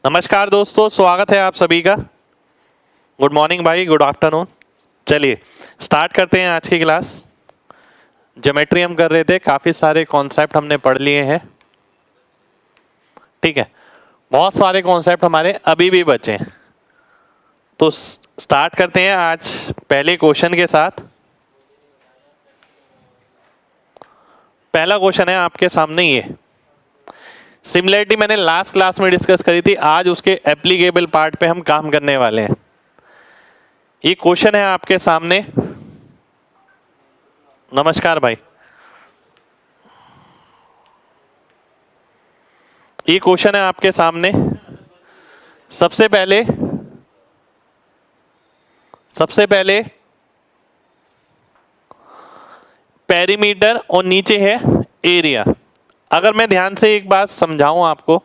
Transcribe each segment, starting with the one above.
नमस्कार दोस्तों, स्वागत है आप सभी का। गुड मॉर्निंग भाई, गुड आफ्टरनून। चलिए स्टार्ट करते हैं आज की क्लास। ज्योमेट्री हम कर रहे थे, काफ़ी सारे कॉन्सेप्ट हमने पढ़ लिए हैं। ठीक है, बहुत सारे कॉन्सेप्ट हमारे अभी भी बचे हैं, तो स्टार्ट करते हैं आज पहले क्वेश्चन के साथ। पहला क्वेश्चन है आपके सामने ये। सिमिलरिटी मैंने लास्ट क्लास में डिस्कस करी थी, आज उसके एप्लीकेबल पार्ट पे हम काम करने वाले हैं। ये क्वेश्चन है आपके सामने। नमस्कार भाई। ये क्वेश्चन है आपके सामने। सबसे पहले पेरीमीटर और नीचे है एरिया। अगर मैं ध्यान से एक बात समझाऊं आपको,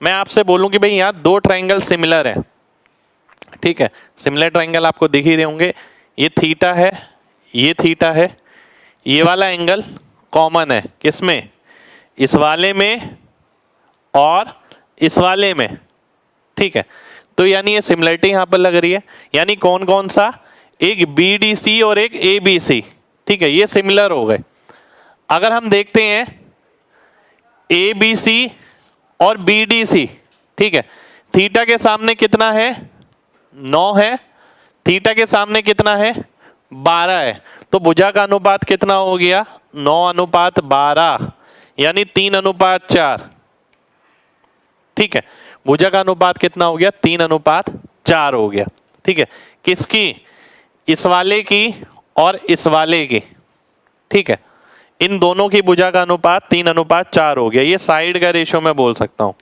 मैं आपसे बोलूं कि भाई यहाँ दो ट्रायंगल सिमिलर हैं। ठीक है, सिमिलर ट्रायंगल आपको दिख ही रहे होंगे। ये थीटा है, ये थीटा है। ये वाला एंगल कॉमन है किसमें? इस वाले में और इस वाले में। ठीक है, तो यानी ये सिमिलरिटी यहां पर लग रही है। यानी कौन कौन सा? एक BDC और एक ABC। ठीक है, ये सिमिलर हो गए। अगर हम देखते हैं ABC और BDC, ठीक है, थीटा के सामने कितना है? 9 है। थीटा के सामने कितना है? 12 है। तो भुजा का अनुपात कितना हो गया? 9:12, यानी 3:4। ठीक है, भुजा का अनुपात कितना हो गया? 3:4 हो गया। ठीक है, किसकी? इस वाले की और इस वाले की। ठीक है, इन दोनों की भुजा का अनुपात 3:4 हो गया। ये साइड का रेशियो मैं बोल सकता हूं।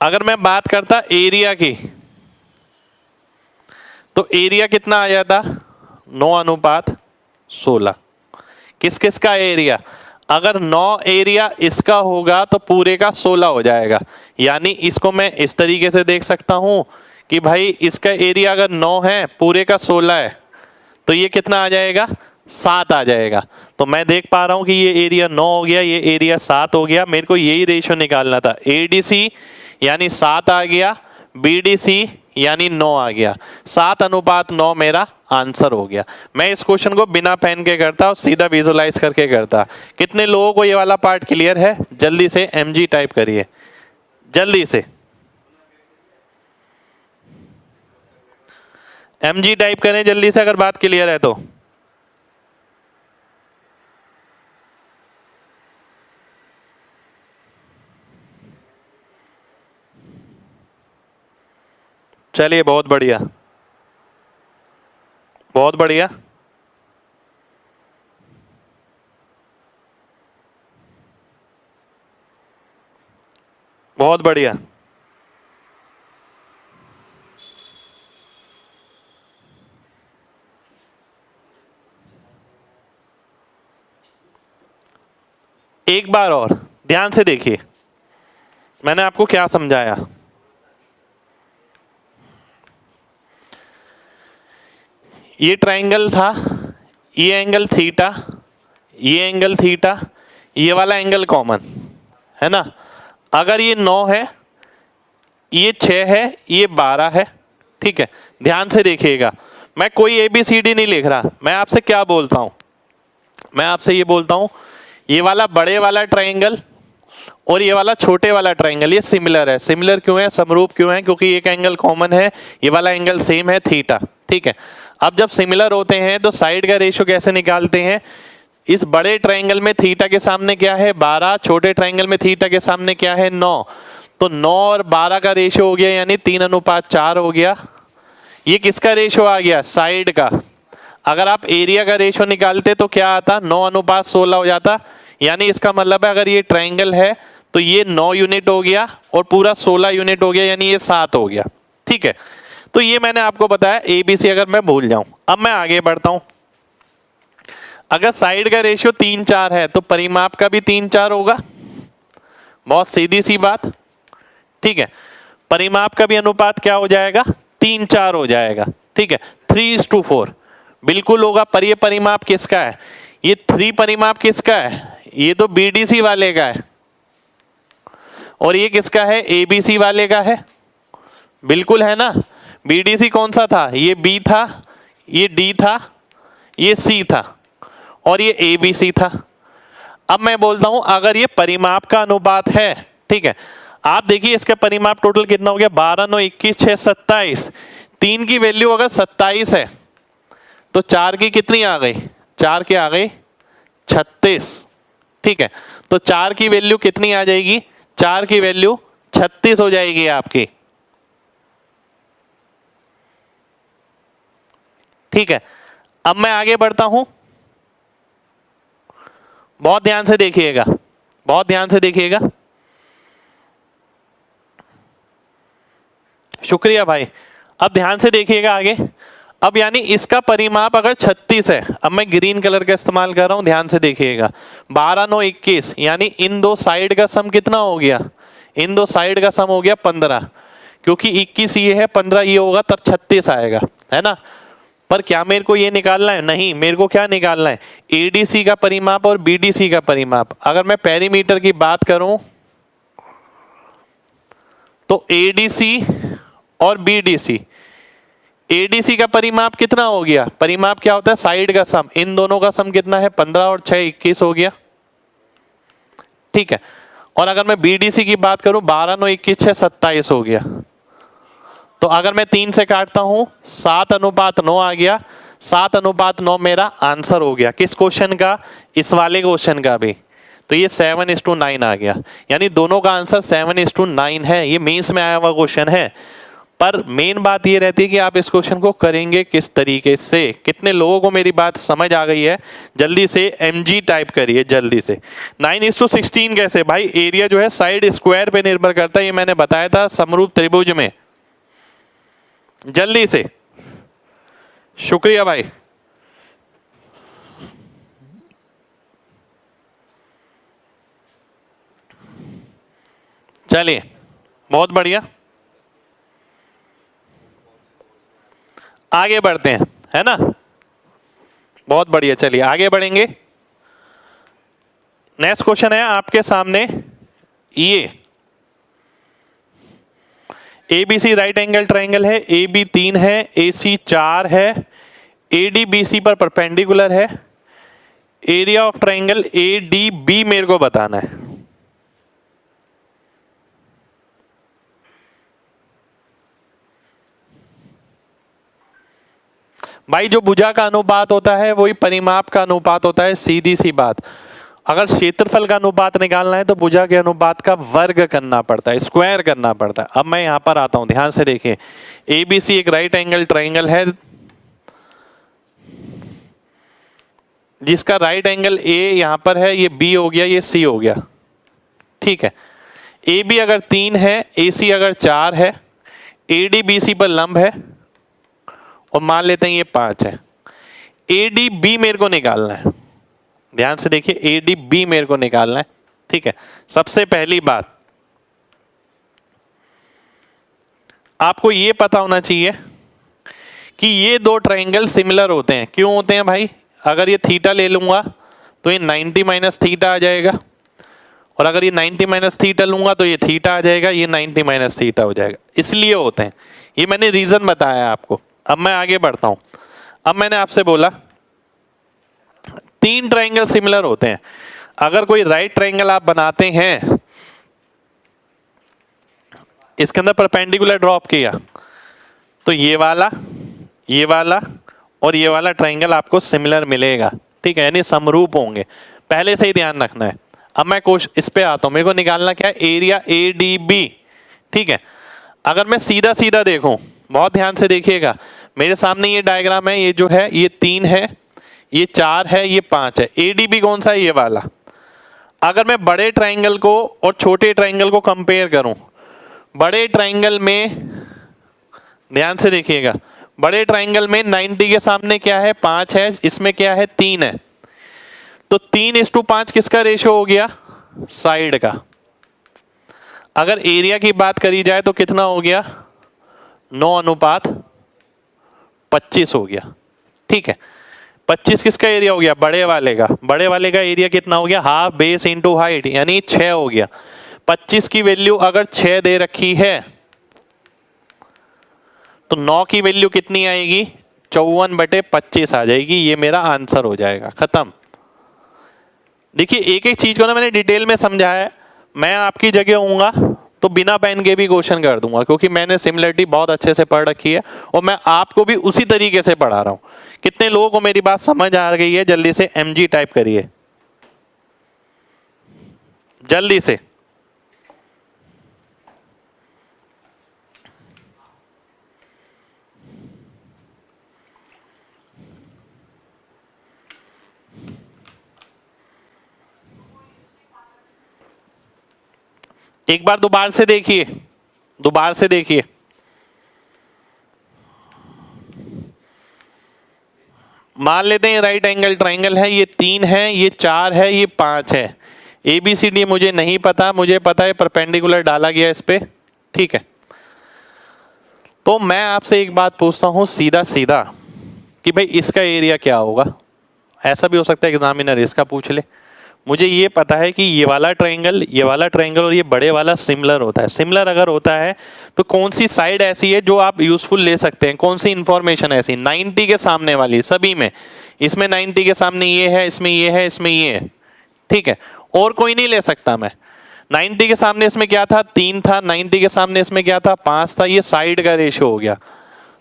अगर मैं बात करता एरिया की, तो एरिया कितना आ जाता? 9:16। किस किस का एरिया? अगर 9 एरिया इसका होगा तो पूरे का 16 हो जाएगा। यानी इसको मैं इस तरीके से देख सकता हूं कि भाई इसका एरिया अगर 9 है, पूरे का 16 है, तो ये कितना आ जाएगा? 7 आ जाएगा। तो मैं देख पा रहा हूं कि ये एरिया 9 हो गया, ये एरिया 7 हो गया। मेरे को यही रेशियो निकालना था। ADC यानी 7 आ गया, BDC यानी 9 आ गया। 7:9 मेरा आंसर हो गया। मैं इस क्वेश्चन को बिना पेन के करता और सीधा विजुलाइज करके करता। कितने लोगों को ये वाला पार्ट क्लियर है? जल्दी से MG टाइप करिए, जल्दी से MG टाइप करें जल्दी से, अगर बात क्लियर है तो। चलिए, बहुत बढ़िया, बहुत बढ़िया। बहुत बढ़िया। एक बार और ध्यान से देखिए, मैंने आपको क्या समझाया। ये ट्रायंगल था, ये एंगल थीटा, ये एंगल थीटा, ये वाला एंगल कॉमन है ना। अगर ये 9 है, ये 6 है, ये 12 है। ठीक है, ध्यान से देखिएगा, मैं कोई ABCD नहीं लिख रहा। मैं आपसे क्या बोलता हूं? मैं आपसे ये बोलता हूं, ये वाला बड़े वाला ट्रायंगल और ये वाला छोटे वाला ट्रायंगल ये सिमिलर है। सिमिलर क्यों है? समरूप क्यों है? क्योंकि एक एंगल कॉमन है, ये वाला एंगल सेम है, थीटा। ठीक है, अब जब सिमिलर होते हैं तो साइड का रेशियो कैसे निकालते हैं? इस बड़े ट्रायंगल में थीटा के सामने क्या है? 12। छोटे ट्रायंगल में थीटा के सामने क्या है? 9। तो 9 और 12 का रेशियो हो गया, यानी 3:4 हो गया। ये किसका रेशियो आ गया? साइड का। अगर आप एरिया का रेशियो निकालते तो क्या आता? 9:16 हो जाता। यानी इसका मतलब है अगर ये ट्रायंगल है तो ये 9 यूनिट हो गया और पूरा 16 यूनिट हो गया, यानी ये 7 हो गया। ठीक है, तो ये मैंने आपको बताया ABC। अगर मैं भूल जाऊं, अब मैं आगे बढ़ता हूं। अगर साइड का रेशियो 3-4 है तो परिमाप का भी 3-4 होगा। बहुत सीधी सी बात। ठीक है, परिमाप का भी अनुपात क्या हो जाएगा? 3-4 हो जाएगा। ठीक है, 3:4 बिल्कुल होगा। पर ये परिमाप किसका है? ये 3 परिमाप किसका है? ये तो BDC वाले का है। और ये किसका है, ABC वाले का है, बिल्कुल है ना। BDC कौन सा था, ये B था, ये D था, ये C था और ये ABC था। अब मैं बोलता हूं अगर ये परिमाप का अनुपात है, ठीक है, आप देखिए इसका परिमाप टोटल कितना हो गया, 12, 9, 21, 6, 27। 3 की वैल्यू अगर 27 है तो 4 की कितनी आ गई, 4 की आ गई 36, ठीक है। तो 4 की वैल्यू कितनी आ जाएगी, 4 की वैल्यू 36 हो जाएगी आपकी, ठीक है। अब मैं आगे बढ़ता हूं, बहुत ध्यान से देखिएगा, बहुत ध्यान से देखिएगा। शुक्रिया भाई। अब ध्यान से देखिएगा आगे। अब यानी इसका परिमाप अगर 36 है, अब मैं ग्रीन कलर का इस्तेमाल कर रहा हूं, ध्यान से देखिएगा। 12, 9, 21 यानी इन दो साइड का सम कितना हो गया, इन दो साइड का सम हो गया 15, क्योंकि 21 ये है 15 ये होगा तब 36 आएगा, है ना। पर क्या मेरे को ये निकालना है, नहीं, मेरे को क्या निकालना है, ADC का परिमाप और BDC का परिमाप। अगर मैं पेरीमीटर की बात करूं तो ADC और BDC, ADC का परिमाप कितना हो गया, परिमाप क्या होता है, साइड का सम, इन दोनों का सम कितना है, 15 और 6 21 हो गया, ठीक है। और अगर मैं BDC की बात करूं 12, 9, 21, 6 27 हो गया। तो अगर मैं 3 से काटता हूं 7:9 आ गया, 7:9 मेरा आंसर हो गया, किस क्वेश्चन का, इस वाले क्वेश्चन का भी। तो ये 7:9 आ गया, यानी दोनों का आंसर 7:9 है। ये मेंस में आया हुआ क्वेश्चन है, पर मेन बात ये रहती है कि आप इस क्वेश्चन को करेंगे किस तरीके से। कितने लोगों को मेरी बात समझ आ गई है, जल्दी से MG टाइप करिए जल्दी से। 9:16 कैसे भाई, एरिया जो है साइड स्क्वायर पे निर्भर करता है, ये मैंने बताया था समरूप त्रिभुज में, जल्दी से। शुक्रिया भाई। चलिए बहुत बढ़िया, आगे बढ़ते हैं, है ना, बहुत बढ़िया। चलिए आगे बढ़ेंगे। नेक्स्ट क्वेश्चन है आपके सामने, ये ABC राइट एंगल ट्रायंगल है, AB 3 है, AC 4 है, AD BC पर परपेंडिकुलर है, एरिया ऑफ ट्रायंगल ADB मेरे को बताना है। भाई जो भुजा का अनुपात होता है वही परिमाप का अनुपात होता है, सीधी सी बात। अगर क्षेत्रफल का अनुपात निकालना है तो भुजा के अनुपात का वर्ग करना पड़ता है, स्क्वायर करना पड़ता है। अब मैं यहां पर आता हूं, ध्यान से देखिए। ABC एक राइट एंगल ट्रायंगल है जिसका राइट एंगल A यहां पर है, ये B हो गया, ये C हो गया, ठीक है। AB अगर 3 है, AC अगर 4 है, AD BC पर लंब है और मान लेते हैं ये 5 है। ADB मेरे को निकालना है, ध्यान से देखिए, ADB मेरे को निकालना है, ठीक है। सबसे पहली बात आपको ये पता होना चाहिए कि ये दो ट्रायंगल सिमिलर होते हैं। क्यों होते हैं भाई, अगर ये थीटा ले लूंगा तो ये 90 माइनस थीटा आ जाएगा, और अगर ये 90 माइनस थीटा लूंगा तो ये थीटा आ जाएगा, ये 90 माइनस थीटा हो जाएगा, इसलिए होते हैं। ये मैंने रीजन बताया आपको। अब मैं आगे बढ़ता हूं। अब मैंने आपसे बोला 3 ट्रायंगल सिमिलर होते हैं। अगर कोई राइट ट्रायंगल आप बनाते हैं, इसके अंदर परपेंडिकुलर ड्रॉप किया, तो ये वाला और ये वाला ट्रायंगल आपको सिमिलर मिलेगा, ठीक है, यानी समरूप होंगे, पहले से ही ध्यान रखना है। अब मैं इस पे आता हूं, मेरे को निकालना क्या है, एरिया ADB, ठीक है। अगर मैं सीधा सीधा देखूं, बहुत ध्यान से देखिएगा, मेरे सामने ये डायग्राम है, ये जो है ये 3 है, ये 4 है, ये 5 है। ADB कौन सा है, ये वाला। अगर मैं बड़े ट्रायंगल को और छोटे ट्रायंगल को कंपेयर करूं, बड़े ट्रायंगल में ध्यान से देखिएगा, बड़े ट्रायंगल में 90 के सामने क्या है, 5 है, इसमें क्या है, 3 है। तो 3:5 किसका रेशो हो गया, साइड का। अगर एरिया की बात करी जाए तो कितना हो गया, 9:25 हो गया, ठीक है। 25 किसका एरिया हो गया, बड़े वाले का। बड़े वाले का एरिया कितना हो गया, हाफ बेस इंटू हाइट, यानी 6 हो गया। 25 की वैल्यू अगर 6 दे रखी है तो 9 की वैल्यू कितनी आएगी? 54/25 आ जाएगी। ये मेरा आंसर हो जाएगा, खत्म। देखिए एक एक चीज को ना मैंने डिटेल में समझाया है। मैं आपकी जगह होऊंगा तो बिना पेन के भी क्वेश्चन कर दूंगा, क्योंकि मैंने सिमिलरिटी बहुत अच्छे से पढ़ रखी है और मैं आपको भी उसी तरीके से पढ़ा रहा हूं। कितने लोगों को मेरी बात समझ आ गई है? जल्दी से MG टाइप करिए, जल्दी से। एक बार दोबारा से देखिए, दोबारा से देखिए। मान लेते हैं राइट एंगल ट्राइंगल है, ये 3 है, ये 4 है, ये 5 है। ABCD मुझे नहीं पता, मुझे पता है परपेंडिकुलर डाला गया इस पे, ठीक है। तो मैं आपसे एक बात पूछता हूं सीधा सीधा कि भाई इसका एरिया क्या होगा। ऐसा भी हो सकता है एग्जामिनर इसका पूछ ले। मुझे ये पता है कि ये वाला ट्रायंगल, ये वाला ट्रायंगल और ये बड़े वाला सिमिलर होता है। सिमिलर अगर होता है तो कौन सी साइड ऐसी है जो आप यूजफुल ले सकते हैं, कौन सी इंफॉर्मेशन ऐसी? 90 के सामने वाली, सभी में। इसमें 90 के सामने ये है, इसमें ये है, इसमें ये है, ठीक है। और कोई नहीं ले सकता मैं। 90 के सामने इसमें क्या था? 3 था। 90 के सामने इसमें क्या था? 5 था। ये साइड का रेशियो हो गया।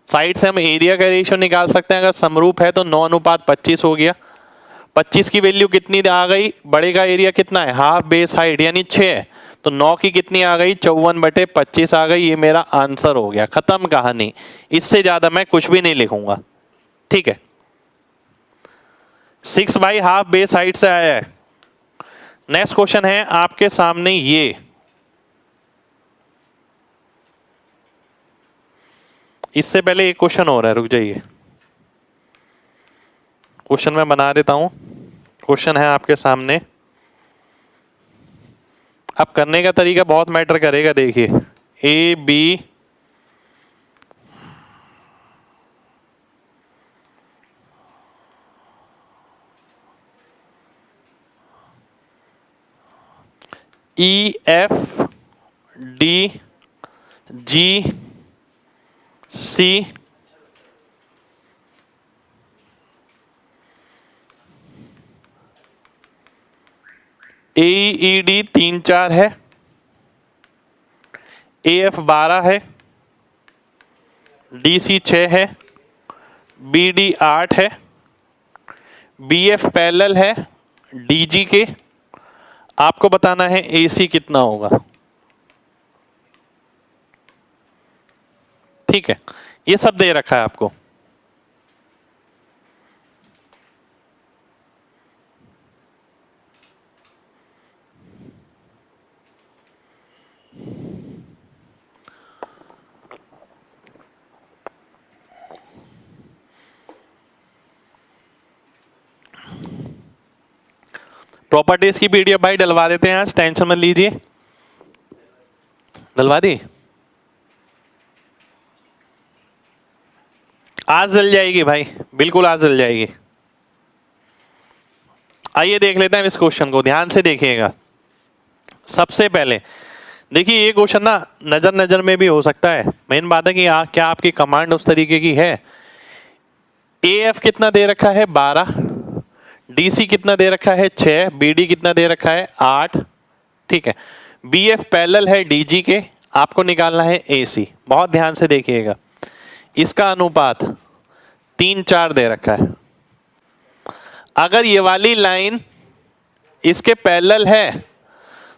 साइड से हम एरिया का रेशियो निकाल सकते हैं। अगर समरूप है तो 9:25 हो गया। 25 की वैल्यू कितनी आ गई? बड़े का एरिया कितना है? हाफ बेस हाइट यानी 6 है, तो 9 की कितनी आ गई? 54/25 आ गई। ये मेरा आंसर हो गया, खत्म कहानी। इससे ज्यादा मैं कुछ भी नहीं लिखूंगा, ठीक है। 6 बाई हाफ बेस हाइट से आया है। नेक्स्ट क्वेश्चन है आपके सामने ये। इससे पहले एक क्वेश्चन हो रहा है, रुक जाइए, क्वेश्चन मैं बना देता हूं। क्वेश्चन है आपके सामने। अब करने का तरीका बहुत मैटर करेगा। देखिए AB EFDGC AED 3 4 है, AF 12 है, DC 6 है, BD 8 है, BF पैरेलल है DG के। आपको बताना है AC कितना होगा, ठीक है। ये सब दे रखा है आपको। प्रॉपर्टीज की PDF भाई डलवा देते हैं आज, टेंशन मत लीजिए। डलवा दी, आज जल जाएगी भाई, बिल्कुल आज जल जाएगी। आइए देख लेते हैं इस क्वेश्चन को, ध्यान से देखिएगा। सबसे पहले देखिए ये क्वेश्चन ना नजर नजर में भी हो सकता है। मेन बात है कि क्या आपकी कमांड उस तरीके की है। AF कितना दे रखा है? 12। DC कितना दे रखा है? 6। BD कितना दे रखा है? 8, ठीक है। BF पैरेलल है DG के। आपको निकालना है AC। बहुत ध्यान से देखिएगा, इसका अनुपात 3 4 दे रखा है। अगर ये वाली लाइन इसके पैरेलल है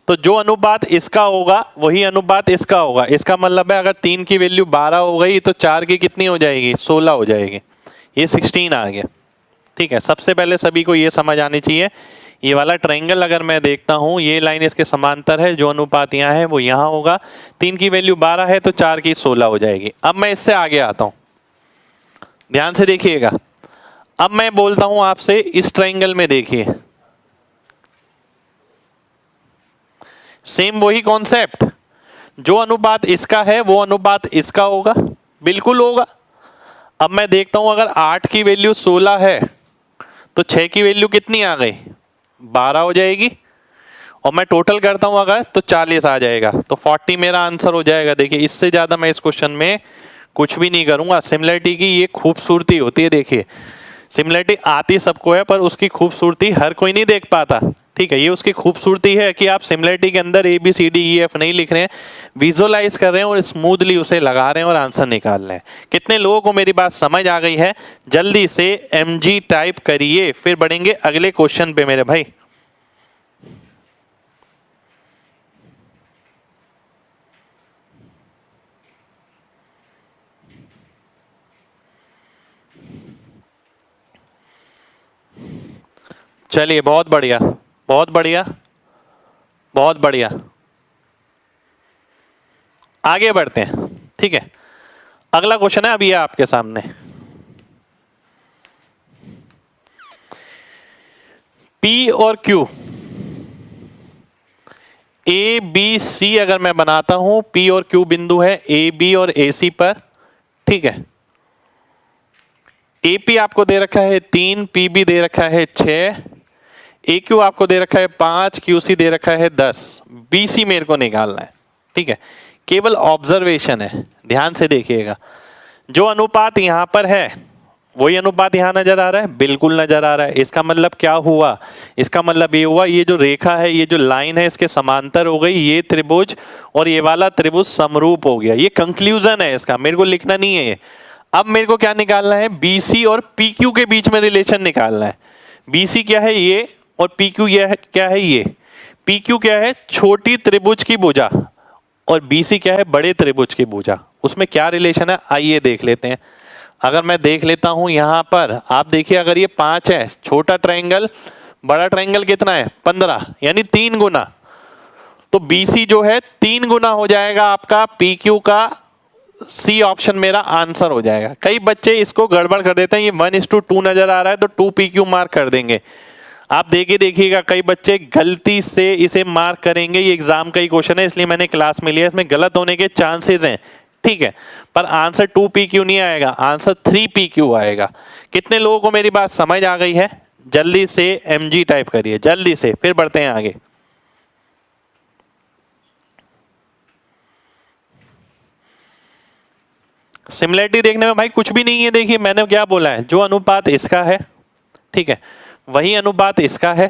तो जो अनुपात इसका होगा वही अनुपात इसका होगा। इसका मतलब है अगर 3 की वैल्यू 12 हो गई तो 4 की कितनी हो जाएगी? 16 हो जाएगी। ये 16 आ गया, ठीक है। सबसे पहले सभी को ये समझ आनी चाहिए, ये वाला ट्रायंगल अगर मैं देखता हूं, ये लाइन इसके समांतर है, जो अनुपात यहाँ है वो यहाँ होगा। 3 की वैल्यू 12 है तो 4 की 16 हो जाएगी। अब मैं इससे आगे आता हूं, ध्यान से देखिएगा। अब मैं बोलता हूं आपसे इस ट्रायंगल में देखिए, सेम वही कॉन्सेप्ट। जो अनुपात इसका है वो अनुपात इसका होगा, बिल्कुल होगा। अब मैं देखता हूं अगर 8 की वैल्यू 16 है तो 6 की वैल्यू कितनी आ गई? 12 हो जाएगी। और मैं टोटल करता हूं अगर तो 40 आ जाएगा, तो 40 मेरा आंसर हो जाएगा। देखिए इससे ज्यादा मैं इस क्वेश्चन में कुछ भी नहीं करूंगा। सिमिलरिटी की ये खूबसूरती होती है। देखिए सिमिलरिटी आती सबको है, पर उसकी खूबसूरती हर कोई नहीं देख पाता। ठीक है, ये उसकी खूबसूरती है कि आप सिमिलरिटी के अंदर A B C D E F नहीं लिख रहे हैं, विजुअलाइज कर रहे हैं और स्मूथली उसे लगा रहे हैं और आंसर निकाल रहे हैं। कितने लोगों को मेरी बात समझ आ गई है? जल्दी से MG टाइप करिए, फिर बढ़ेंगे अगले क्वेश्चन पे मेरे भाई। चलिए बहुत बढ़िया, बहुत बढ़िया, बहुत बढ़िया। आगे बढ़ते हैं। ठीक है, अगला क्वेश्चन है अभी ये आपके सामने। P और Q, A B C अगर मैं बनाता हूं, P और Q बिंदु है A B और AC पर। ठीक है, AP आपको दे रखा है 3, PB दे रखा है 6, AQ आपको दे रखा है 5, QC दे रखा है 10, BC मेरे को निकालना है। ठीक है, केवल ऑब्जर्वेशन है, ध्यान से देखिएगा। जो अनुपात यहां पर है वही अनुपात यहां नजर आ रहा है, बिल्कुल नजर आ रहा है। इसका मतलब क्या हुआ? इसका मतलब ये हुआ, ये जो रेखा है, ये जो लाइन है, इसके समांतर हो गई ये त्रिभुज, और ये वाला त्रिभुज समरूप हो गया। ये कंक्लूजन है इसका, मेरे को लिखना नहीं है ये। अब मेरे को क्या निकालना है? BC और PQ के बीच में रिलेशन निकालना है। BC क्या है? ये, और PQ ये क्या है? ये। PQ क्या है? छोटी त्रिभुज की भुजा, और BC क्या है? बड़े त्रिभुज की भुजा। उसमें क्या रिलेशन है आइए देख लेते हैं। अगर मैं देख लेता हूं यहां पर, आप देखिए अगर ये 5 है, छोटा ट्रायंगल, बड़ा ट्रायंगल कितना है? 15, यानी 3 गुना। तो BC जो है 3 गुना हो जाएगा आपका PQ का। C ऑप्शन मेरा आंसर हो जाएगा। कई बच्चे इसको गड़बड़ कर देते हैं, ये 1:2 नजर आ रहा है तो 2 PQ मार्क कर देंगे। आप देखिएगा कई बच्चे गलती से इसे मार्क करेंगे। ये एग्जाम का ही क्वेश्चन है इसलिए मैंने क्लास में लिया, इसमें गलत होने के चांसेस हैं। ठीक है, पर आंसर 2 PQ नहीं आएगा, आंसर 3 PQ आएगा। कितने लोगों को मेरी बात समझ आ गई है? जल्दी से MG टाइप करिए, जल्दी से, फिर बढ़ते हैं आगे। सिमिलरिटी देखने में भाई कुछ भी नहीं है। देखिए मैंने क्या बोला है, जो अनुपात इसका है, ठीक है, वही अनुपात इसका है।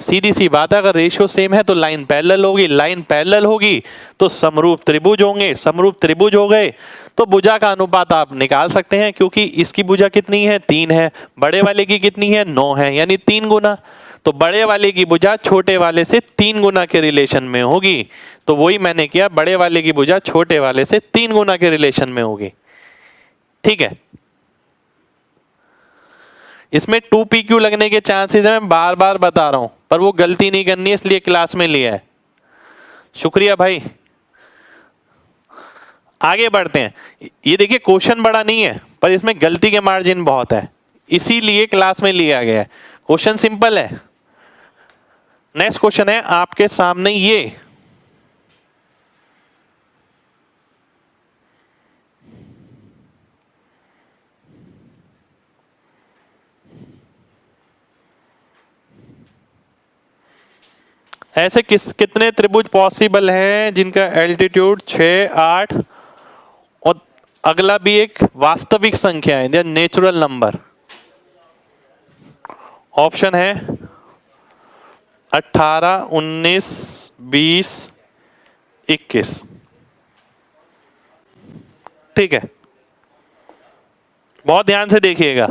सीधी सी बात है, अगर रेशियो सेम है तो लाइन पैरेलल होगी, लाइन पैरेलल होगी तो समरूप त्रिभुज होंगे, समरूप त्रिभुज हो गए तो भुजा का अनुपात आप निकाल सकते हैं, क्योंकि इसकी भुजा कितनी है? 3 है, बड़े वाले की कितनी है? 9 है, यानी 3 गुना। तो बड़े वाले की भुजा छोटे वाले से 3 गुना के रिलेशन में होगी। तो वही मैंने किया, बड़े वाले की भुजा छोटे वाले से 3 गुना के रिलेशन में होगी। ठीक है, इसमें 2 PQ लगने के चांसेस है, मैं बार बार बता रहा हूं, पर वो गलती नहीं करनी है इसलिए क्लास में लिया है। शुक्रिया भाई। आगे बढ़ते हैं। ये देखिए क्वेश्चन बड़ा नहीं है पर इसमें गलती के मार्जिन बहुत है, इसीलिए क्लास में लिया गया है। क्वेश्चन सिंपल है। नेक्स्ट क्वेश्चन है आपके सामने ये, ऐसे कितने त्रिभुज पॉसिबल हैं जिनका एल्टीट्यूड 6, 8 और अगला भी एक वास्तविक संख्या है, नेचुरल नंबर। ऑप्शन है 18, 19, 20, 21। ठीक है, बहुत ध्यान से देखिएगा,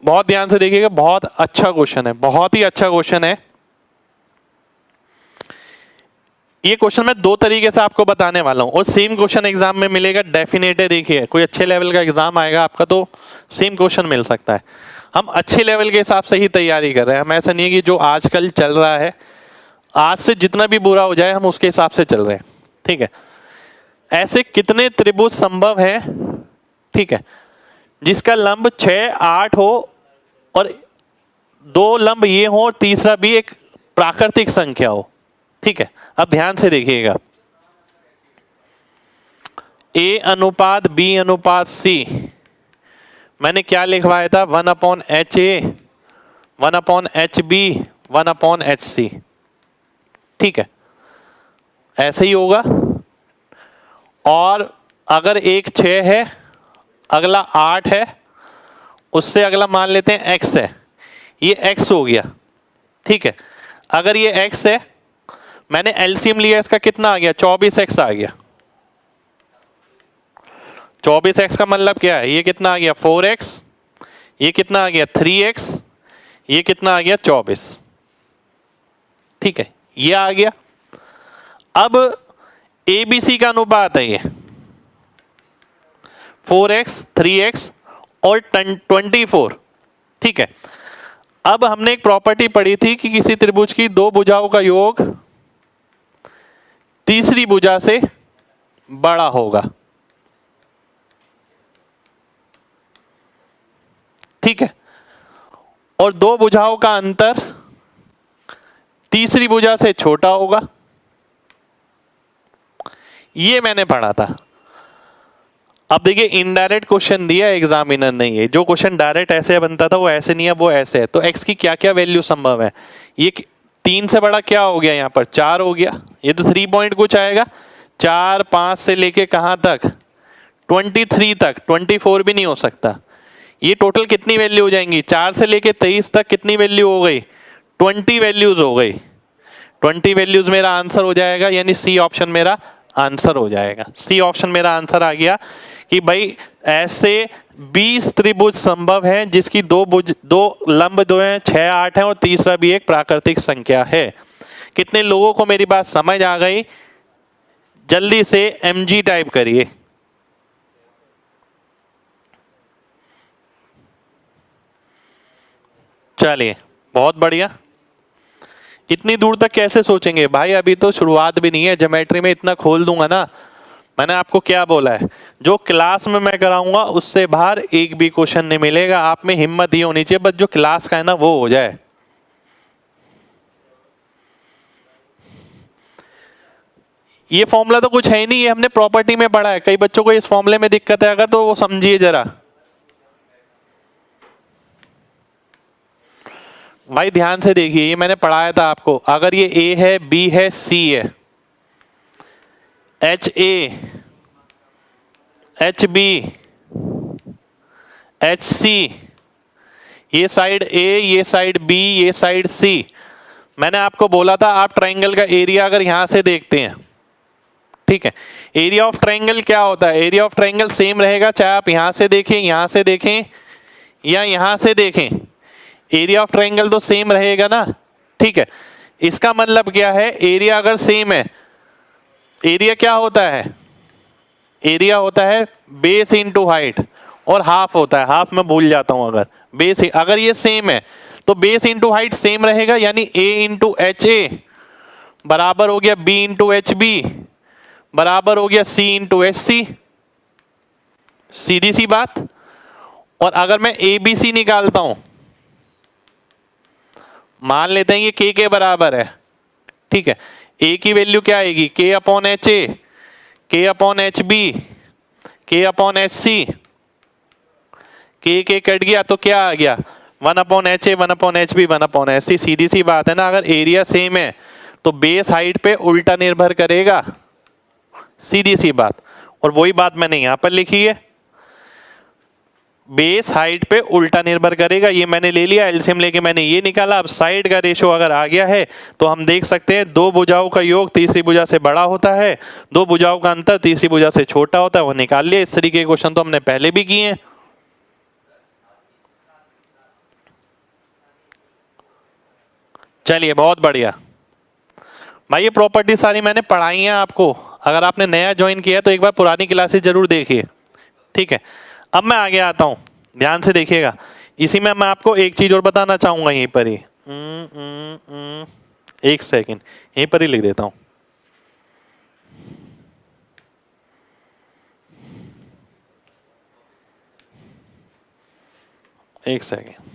बहुत ध्यान से देखिएगा। बहुत अच्छा क्वेश्चन है, बहुत ही अच्छा क्वेश्चन है। ये क्वेश्चन मैं 2 तरीके से आपको बताने वाला हूं और सेम क्वेश्चन एग्जाम में मिलेगा, डेफिनेट है। देखिए कोई अच्छे लेवल का एग्जाम आएगा आपका तो सेम क्वेश्चन मिल सकता है। हम अच्छे लेवल के हिसाब से ही तैयारी कर रहे हैं, हम ऐसा नहीं है कि जो आजकल चल रहा है, आज से जितना भी बुरा हो जाए हम उसके हिसाब से चल रहे हैं। ठीक है, ऐसे कितने त्रिभुज संभव है, ठीक है, जिसका लंब 6, 8 हो और 2 लंब ये हो और तीसरा भी एक प्राकृतिक संख्या हो। ठीक है, अब ध्यान से देखिएगा। A अनुपात B अनुपात C, मैंने क्या लिखवाया था? 1/HA, 1/HB, 1/HC। ठीक है, ऐसे ही होगा। और अगर एक 6 है, अगला 8 है, उससे अगला मान लेते हैं x है, ये x हो गया। ठीक है, अगर ये x है, मैंने एलसीएम लिया, इसका कितना आ गया, 24x आ गया। 24x का मतलब क्या है, ये कितना आ गया 4x, ये कितना आ गया 3x, ये कितना आ गया 24। ठीक है, ये आ गया। अब ABC का अनुपात है ये 4x 3x और 24। ठीक है, अब हमने एक प्रॉपर्टी पढ़ी थी कि किसी त्रिभुज की दो भुजाओं का योग तीसरी भुजा से बड़ा होगा। ठीक है, और दो भुजाओं का अंतर तीसरी भुजा से छोटा होगा, ये मैंने पढ़ा था। अब देखिए इनडायरेक्ट क्वेश्चन दिया एग्जामिनर ने, ये जो क्वेश्चन डायरेक्ट ऐसे बनता था वो ऐसे नहीं है, वो ऐसे है। तो x की क्या क्या वैल्यू संभव है, ये 3 से बड़ा क्या हो गया, यहाँ पर 4 हो गया, ये तो 3 पॉइंट कुछ आएगा। 4 5 से लेके कहाँ तक 23 तक, 24 भी नहीं हो सकता। ये टोटल कितनी वैल्यू हो जाएंगी, 4 से लेके 23 तक कितनी वैल्यू हो गई, 20 वैल्यूज हो गई। 20 वैल्यूज मेरा आंसर हो जाएगा, यानी सी ऑप्शन मेरा आंसर हो जाएगा। सी ऑप्शन मेरा आंसर आ गया कि भाई ऐसे 20 त्रिभुज संभव हैं जिसकी दो लंब दो हैं, 6 8 हैं और तीसरा भी एक प्राकृतिक संख्या है। कितने लोगों को मेरी बात समझ आ गई, जल्दी से mg टाइप करिए। चलिए बहुत बढ़िया। इतनी दूर तक कैसे सोचेंगे भाई, अभी तो शुरुआत भी नहीं है, ज्योमेट्री में इतना खोल दूंगा ना। मैंने आपको क्या बोला है, जो क्लास में मैं कराऊंगा उससे बाहर एक भी क्वेश्चन नहीं मिलेगा। आप में हिम्मत ही होनी चाहिए, बस जो क्लास का है ना वो हो जाए। ये फॉर्मूला तो कुछ है ही नहीं, ये हमने प्रॉपर्टी में पढ़ा है। कई बच्चों को इस फॉर्मूले में दिक्कत है अगर, तो वो समझिए जरा। भाई ध्यान से देखिए, ये मैंने पढ़ाया था आपको। अगर ये A है, B है, C है, HA, HB, HC, ये साइड A, ये साइड B, ये साइड C। मैंने आपको बोला था आप ट्रायंगल का एरिया अगर यहां से देखते हैं, ठीक है, एरिया ऑफ ट्रायंगल क्या होता है, एरिया ऑफ ट्रायंगल सेम रहेगा चाहे आप यहां से देखें, यहां से देखें या यहां से देखें, एरिया ऑफ ट्रायंगल तो सेम रहेगा ना। ठीक है, इसका मतलब क्या है, एरिया अगर सेम है, एरिया क्या होता है, एरिया होता है बेस इनटू हाइट, और हाफ होता है, हाफ मैं भूल जाता हूं। अगर बेस, अगर ये सेम है तो बेस इनटू हाइट सेम रहेगा, यानी a इंटू एच ए बराबर हो गया b इंटू एच बी बराबर हो गया c इंटू एच सी। सीधी सी बात। और अगर मैं ए बी सी निकालता हूं, मान लेते हैं ये k के बराबर है। ठीक है, a की वैल्यू क्या आएगी, k upon H A, k upon H B, k upon H C. K cut गया तो क्या आ गया, 1 upon H A, 1 upon H B, 1 upon H C. सीधी सी बात है ना। अगर एरिया सेम है तो बेस हाइट पे उल्टा निर्भर करेगा, सीधी सी बात। और वही बात मैंने यहां पर लिखी है, बेस हाइट पे उल्टा निर्भर करेगा। ये मैंने ले लिया, एलसीएम लेके मैंने ये निकाला। अब साइड का रेशो अगर आ गया है तो हम देख सकते हैं दो भुजाओं का योग तीसरी भुजा से बड़ा होता है, दो भुजाओं का अंतर तीसरी भुजा से छोटा होता है, वो निकाल लिया। इस तरीके के क्वेश्चन तो हमने पहले भी किए हैं। चलिए बहुत बढ़िया भाई, ये प्रॉपर्टी सारी मैंने पढ़ाई है आपको। अगर आपने नया ज्वाइन किया है तो एक बार पुरानी क्लासेस जरूर देखिए। ठीक है, अब मैं आगे आता हूं, ध्यान से देखिएगा। इसी में मैं आपको एक चीज और बताना चाहूंगा, यहीं पर ही एक सेकंड यहीं पर ही लिख देता हूं। एक सेकंड।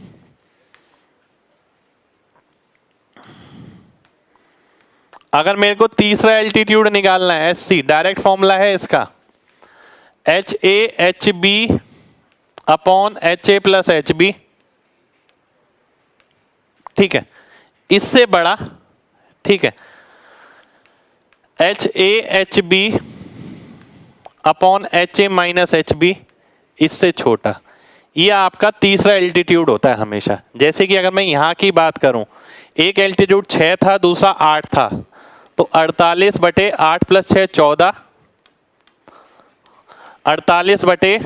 अगर मेरे को तीसरा एल्टीट्यूड निकालना है, एच सी, डायरेक्ट फॉर्मूला है इसका, H A H B upon H A plus H B. ठीक है, इससे बड़ा। ठीक है, H A H B upon H A minus H B इससे छोटा, ये आपका तीसरा एल्टीट्यूड होता है हमेशा। जैसे कि अगर मैं यहाँ की बात करूं, एक एल्टीट्यूड 6 था, दूसरा 8 था, तो 48 बटे 8 प्लस 6 14, 48 बटे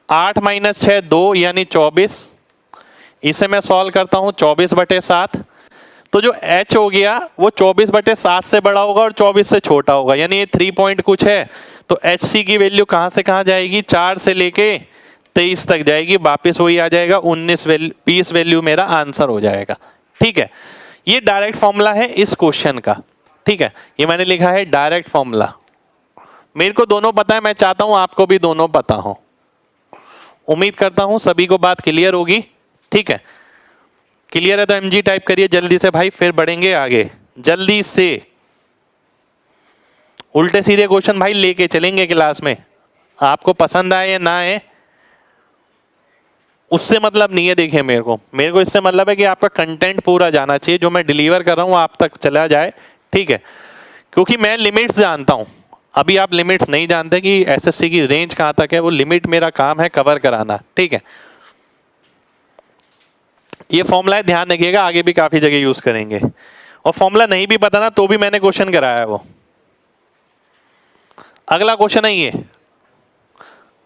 8 माइनस 6 2 यानी 24। इसे मैं सॉल्व करता हूं 24 बटे 7, तो जो h हो गया वो 24 बटे 7 से बड़ा होगा और 24 से छोटा होगा, यानी ये 3 पॉइंट कुछ है। तो एच सी की वैल्यू कहां से कहां जाएगी, 4 से लेके 23 तक जाएगी, वापिस वही आ जाएगा 20 वैल्यू मेरा आंसर हो जाएगा। ठीक है, ये डायरेक्ट फॉर्मूला है इस क्वेश्चन का। ठीक है, ये मैंने लिखा है डायरेक्ट फॉर्मूला। मेरे को दोनों पता है, मैं चाहता हूं आपको भी दोनों पता हो। उम्मीद करता हूं सभी को बात क्लियर होगी। ठीक है, क्लियर है तो एमजी टाइप करिए जल्दी से भाई, फिर बढ़ेंगे आगे जल्दी से। उल्टे सीधे क्वेश्चन भाई लेके चलेंगे क्लास में, आपको पसंद आए या ना आए उससे मतलब नहीं है। देखिए मेरे को इससे मतलब है कि आपका कंटेंट पूरा जाना चाहिए, जो मैं डिलीवर कर रहा हूं आप तक चला जाए। ठीक है, क्योंकि मैं लिमिट्स जानता हूं, अभी आप लिमिट्स नहीं जानते कि एसएससी की रेंज कहां तक है, वो लिमिट मेरा काम है कवर कराना। ठीक है, ये फॉर्मूला है, ध्यान रखिएगा, आगे भी काफी जगह यूज करेंगे। और फॉर्मूला नहीं भी पता ना तो भी मैंने क्वेश्चन कराया है वो। अगला क्वेश्चन है ये,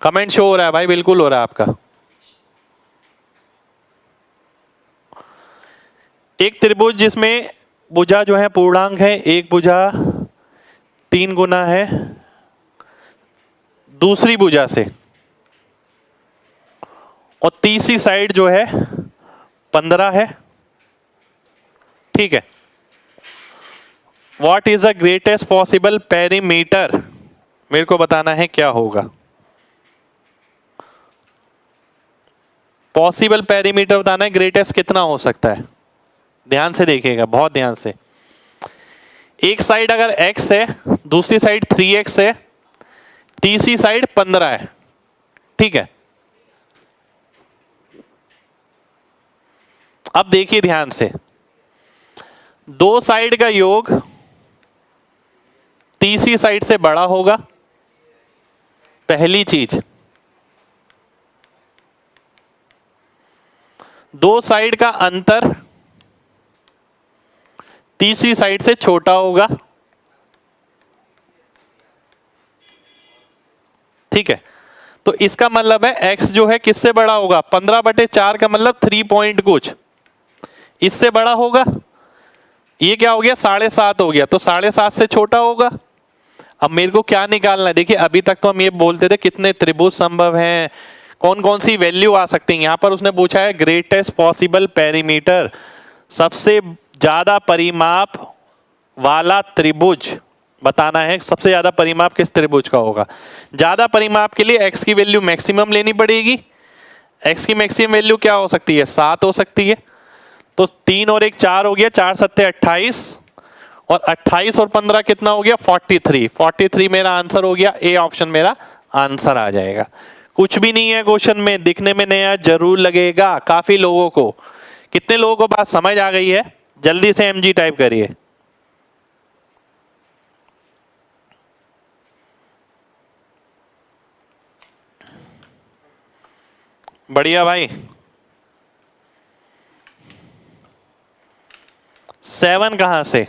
कमेंट शो हो रहा है भाई, बिल्कुल हो रहा है आपका। एक त्रिभुज जिसमें भुजा जो है पूर्णांक है, एक भुजा 3 गुना है दूसरी भुजा से, और तीसरी साइड जो है 15 है। ठीक है, what is the greatest possible perimeter, मेरे को बताना है क्या होगा। पॉसिबल पेरीमीटर बताना है, ग्रेटेस्ट कितना हो सकता है। ध्यान से देखिएगा, बहुत ध्यान से। एक साइड अगर x है, दूसरी साइड 3x है, तीसरी साइड 15 है। ठीक है, अब देखिए ध्यान से, दो साइड का योग तीसरी साइड से बड़ा होगा, पहली चीज। दो साइड का अंतर तीसरी साइड से छोटा होगा। ठीक है, तो इसका मतलब है x जो है किससे बड़ा होगा, 15 बटे 4 का मतलब 3 पॉइंट कुछ इससे बड़ा होगा। ये क्या हो गया, 7.5 हो गया, तो 7.5 से छोटा होगा। अब मेरे को क्या निकालना है, देखिए अभी तक तो हम ये बोलते थे कितने त्रिभुज संभव हैं, कौन कौन सी वैल्यू आ सकती है। यहां पर उसने पूछा है ग्रेटेस्ट पॉसिबल पेरीमीटर, सबसे ज्यादा परिमाप वाला त्रिभुज बताना है। सबसे ज्यादा परिमाप किस त्रिभुज का होगा। ज्यादा परिमाप के लिए x की वैल्यू मैक्सिमम लेनी पड़ेगी। x की मैक्सिमम वैल्यू क्या हो सकती है, 7 हो सकती है। तो 3 और 1 4 हो गया, 4 7 28, और 28 और 15 कितना हो गया, 43। 43 मेरा आंसर हो गया, ए ऑप्शन मेरा आंसर आ जाएगा। कुछ भी नहीं है क्वेश्चन में, दिखने में नया जरूर लगेगा काफी लोगों को। कितने लोगों को बात समझ आ गई है, जल्दी से एमजी टाइप करिए। बढ़िया भाई। 7 कहां से,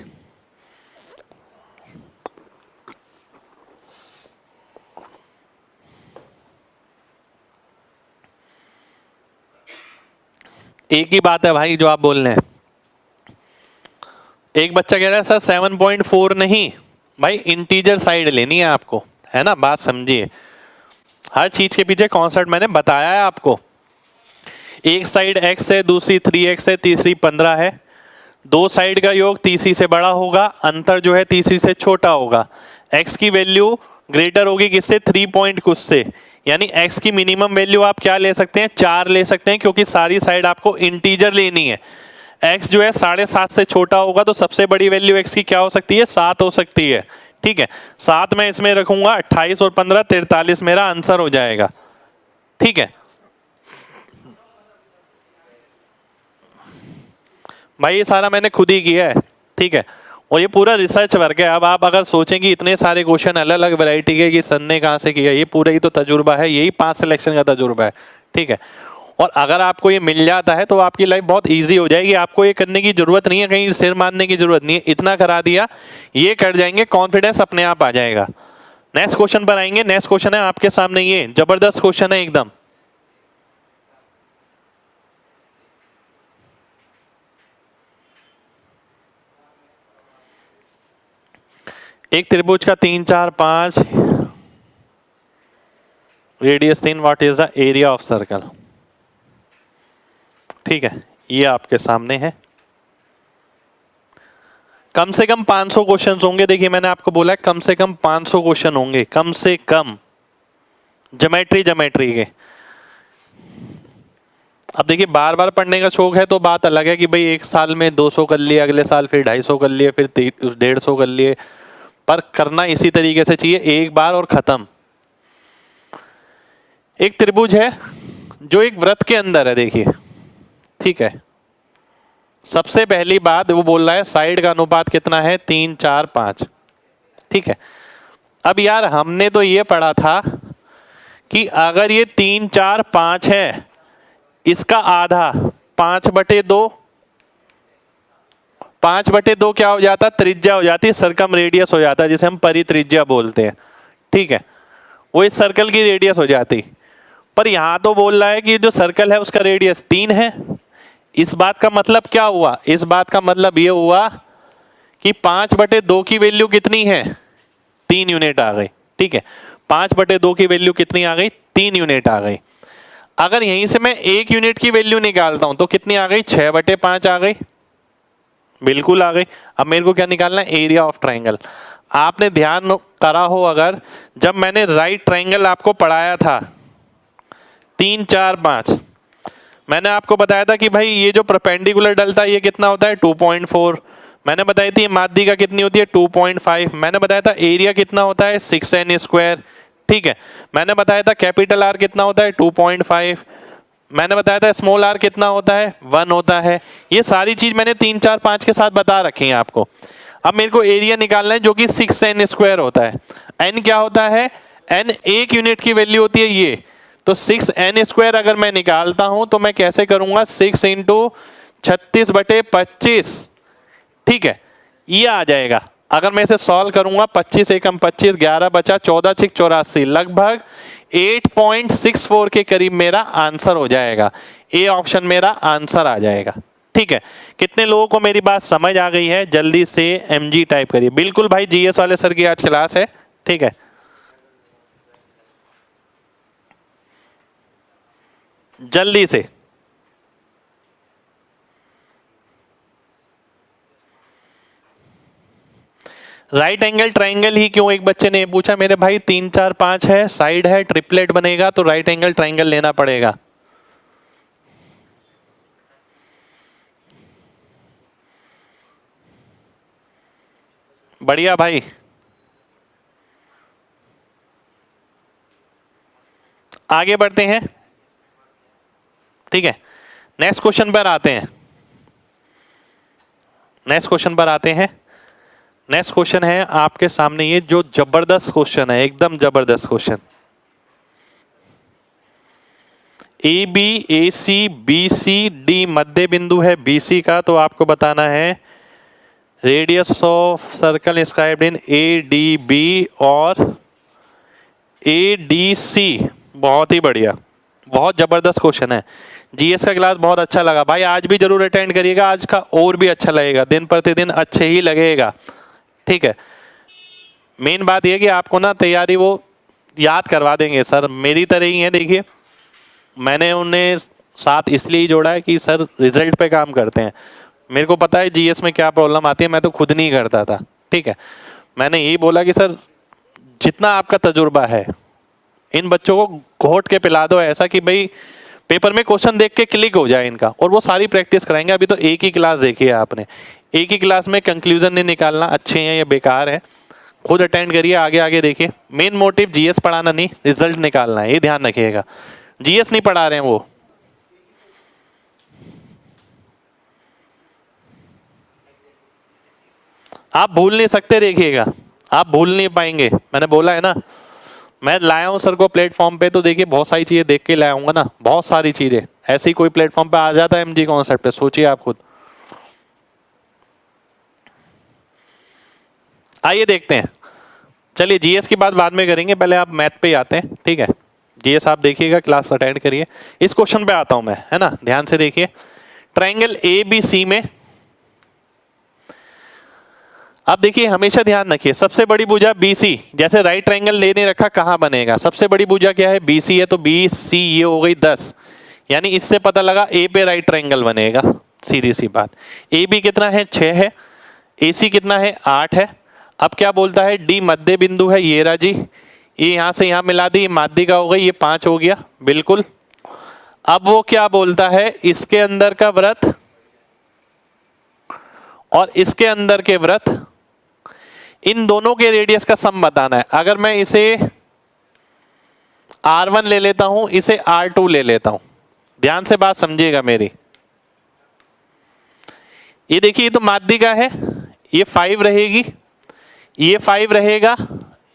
एक ही बात है भाई जो आप बोल रहे हैं। एक बच्चा कह रहा है सर 7.4 नहीं, भाई इंटीजर साइड लेनी है आपको, है ना, बात समझिए। हर चीज के पीछे कॉन्सेप्ट मैंने बताया है आपको। एक साइड x है, दूसरी 3x है, तीसरी 15 है। दो साइड का योग तीसरी से बड़ा होगा, अंतर जो है तीसरी से छोटा होगा। x की वैल्यू ग्रेटर होगी किससे, 3 पॉइंट कुछ से, यानी x की मिनिमम वैल्यू आप क्या ले सकते हैं, 4 ले सकते हैं, क्योंकि सारी साइड आपको इंटीजर लेनी है। x जो है 7.5 से छोटा होगा, तो सबसे बड़ी वैल्यू x की क्या हो सकती है, 7 हो सकती है। ठीक है, 7 में इसमें रखूंगा, 28 और 15 43 मेरा आंसर हो जाएगा। ठीक है भाई, ये सारा मैंने खुद ही किया है। ठीक है, और ये पूरा रिसर्च वर्क है। अब आप अगर सोचें कि इतने सारे क्वेश्चन अलग अलग वैरायटी के कि सर ने कहाँ से किया, ये पूरा ही तो तजुर्बा है, यही 5 सिलेक्शन का तजुर्बा है, ठीक है। और अगर आपको ये मिल जाता है तो आपकी लाइफ बहुत इजी हो जाएगी, आपको ये करने की जरूरत नहीं है, कहीं सिर मारने की जरूरत नहीं है, इतना करा दिया, ये कर जाएंगे, कॉन्फिडेंस अपने आप आ जाएगा। नेक्स्ट क्वेश्चन पर आएंगे। नेक्स्ट क्वेश्चन है आपके सामने, ये जबरदस्त क्वेश्चन है एकदम। एक त्रिभुज का 3 4 5 radius 3, what is the area of circle. ठीक है, ये आपके सामने है। कम से कम 500 क्वेश्चन होंगे। देखिए मैंने आपको बोला है कम से कम 500 क्वेश्चन होंगे, कम से कम, ज्योमेट्री के। अब देखिए बार बार पढ़ने का शौक है तो बात अलग है कि भाई एक साल में 200 कर लिए, अगले साल फिर 250 कर लिए, फिर 150 कर लिए, पर करना इसी तरीके से चाहिए, एक बार और खत्म। एक त्रिभुज है जो एक वृत्त के अंदर है, देखिए, ठीक है। सबसे पहली बात वो बोल रहा है साइड का अनुपात कितना है, 3 4 5, ठीक है। अब यार हमने तो ये पढ़ा था कि अगर ये 3 4 5 है, इसका आधा 5/2, 5/2 क्या हो जाता, त्रिज्या हो जाती है, सर्कम रेडियस हो जाता है, जिसे हम परित्रिज्या बोलते हैं, ठीक है। वो इस सर्कल की रेडियस हो जाती। पर यहां तो बोल रहा है कि जो सर्कल है उसका रेडियस 3 है। इस बात का मतलब क्या हुआ, इस बात का मतलब ये हुआ कि 5/2 की वैल्यू कितनी है, 3 यूनिट आ गई, ठीक है। 5/2 की वैल्यू कितनी आ गई, 3 यूनिट आ गई। अगर यहीं से मैं 1 यूनिट की वैल्यू निकालता हूं तो कितनी आ गई, 6/5 आ गई, बिल्कुल आ गई। अब मेरे को क्या निकालना है, एरिया ऑफ ट्राइंगल। आपने ध्यान करा हो अगर, जब मैंने राइट ट्राइंगल आपको पढ़ाया था 3 4 5, मैंने आपको बताया था कि भाई ये जो परपेंडिकुलर डलता है ये कितना होता है, 2.4। मैंने बताई थी माध्यिका कितनी होती है, 2.5। मैंने बताया था एरिया कितना होता है, 6n², ठीक है। मैंने बताया था कैपिटल आर कितना होता है, 2.5। मैंने बताया था स्मॉल आर कितना होता है, 1 होता है। ये सारी चीज मैंने 3 4 5 के साथ बता रखी है आपको। अब मेरे को एरिया निकालना है जो कि 6n² होता है। n क्या होता है, n 1 यूनिट की वैल्यू होती है ये, तो 6n² अगर मैं निकालता हूं तो मैं कैसे करूंगा, 6 × 36/25, ठीक है, ये आ जाएगा। अगर मैं इसे सॉल्व करूंगा, 25 एकम 25, 11 बचा, 14 6 84, लगभग 8.64 के करीब मेरा आंसर हो जाएगा। ए ऑप्शन मेरा आंसर आ जाएगा, ठीक है। कितने लोगों को मेरी बात समझ आ गई है, जल्दी से mg टाइप करिए। बिल्कुल भाई, जीएस वाले सर की आज क्लास है, ठीक है। जल्दी से राइट एंगल ट्राइंगल ही क्यों, एक बच्चे ने पूछा मेरे भाई 3 4 5 है, साइड है, ट्रिपलेट बनेगा तो राइट एंगल ट्राइंगल लेना पड़ेगा। बढ़िया भाई, आगे बढ़ते हैं, ठीक है। नेक्स्ट क्वेश्चन पर आते हैं, नेक्स्ट क्वेश्चन पर आते हैं। नेक्स्ट क्वेश्चन है आपके सामने, ये जो जबरदस्त क्वेश्चन है, एकदम जबरदस्त question. A B A C B C D मध्य बिंदु है BC का, तो आपको बताना है radius of circle inscribed in ADB और ADC। बहुत ही बढ़िया, बहुत जबरदस्त क्वेश्चन है। जीएस का क्लास बहुत अच्छा लगा भाई, आज भी जरूर अटेंड करिएगा, आज का और भी अच्छा लगेगा, दिन प्रतिदिन अच्छे ही लगेगा, ठीक है। मेन बात यह कि आपको ना तैयारी वो याद करवा देंगे सर, मेरी तरह ही है। देखिए मैंने उन्हें साथ इसलिए ही जोड़ा है कि सर रिजल्ट पे काम करते हैं। मेरे को पता है जीएस में क्या प्रॉब्लम आती है, मैं तो खुद नहीं करता था, ठीक है। मैंने यही बोला कि सर जितना आपका तजुर्बा है इन बच्चों को घोट के पिला दो, ऐसा कि भाई पेपर में क्वेश्चन देख के क्लिक हो जाए इनका, और वो सारी प्रैक्टिस कराएंगे। अभी तो एक ही क्लास देखी है आपने, एक ही क्लास में कंक्लूजन नहीं निकालना अच्छे हैं या बेकार है, खुद अटेंड करिए, आगे आगे देखिए। मेन मोटिव जीएस पढ़ाना नहीं, रिजल्ट निकालना है, ये ध्यान रखिएगा। जीएस नहीं पढ़ा रहे हैं वो। आप भूल नहीं सकते, देखिएगा आप भूल नहीं पाएंगे, मैंने बोला है ना। मैं लाया हूं सर को प्लेटफॉर्म पे, तो देखिए बहुत सारी चीजें देख के लाया हूंगा ना, बहुत सारी चीजें। ऐसे ही कोई प्लेटफॉर्म पे आ जाता है एमजी कॉन्सेप्ट पे, सोचिए आप खुद। आइए देखते हैं, चलिए जीएस की बात बाद में करेंगे, पहले आप मैथ पे आते हैं, ठीक है। जीएस आप देखिएगा, क्लास अटेंड करिए। इस क्वेश्चन पे आता हूं मैं, है ना, ध्यान से देखिए। ट्राइंगल ए बी सी में आप देखिए, हमेशा ध्यान रखिए, सबसे बड़ी भुजा बीसी, जैसे राइट ट्राइंगल लेने रखा, कहां बनेगा, सबसे बड़ी भुजा क्या है, बीसी है, तो बी सी ये हो गई 10, यानी इससे पता लगा ए पे राइट ट्राइंगल बनेगा, सीधी सी बात। ए बी कितना है, 6 है। ए सी कितना है, 8 है। अब क्या बोलता है, डी मध्य बिंदु है, ये राजी, ये यहां से यहां मिला दी, माध्यिका हो गई, ये 5 हो गया, बिल्कुल। अब वो क्या बोलता है, इसके अंदर का वृत्त और इसके अंदर के वृत्त, इन दोनों के रेडियस का सम बताना है। अगर मैं इसे R1 ले लेता हूं, इसे R2 ले लेता हूं, ध्यान से बात समझिएगा मेरी। ये देखिए, ये तो माध्यिका है, ये 5 रहेगी, ये 5 रहेगा,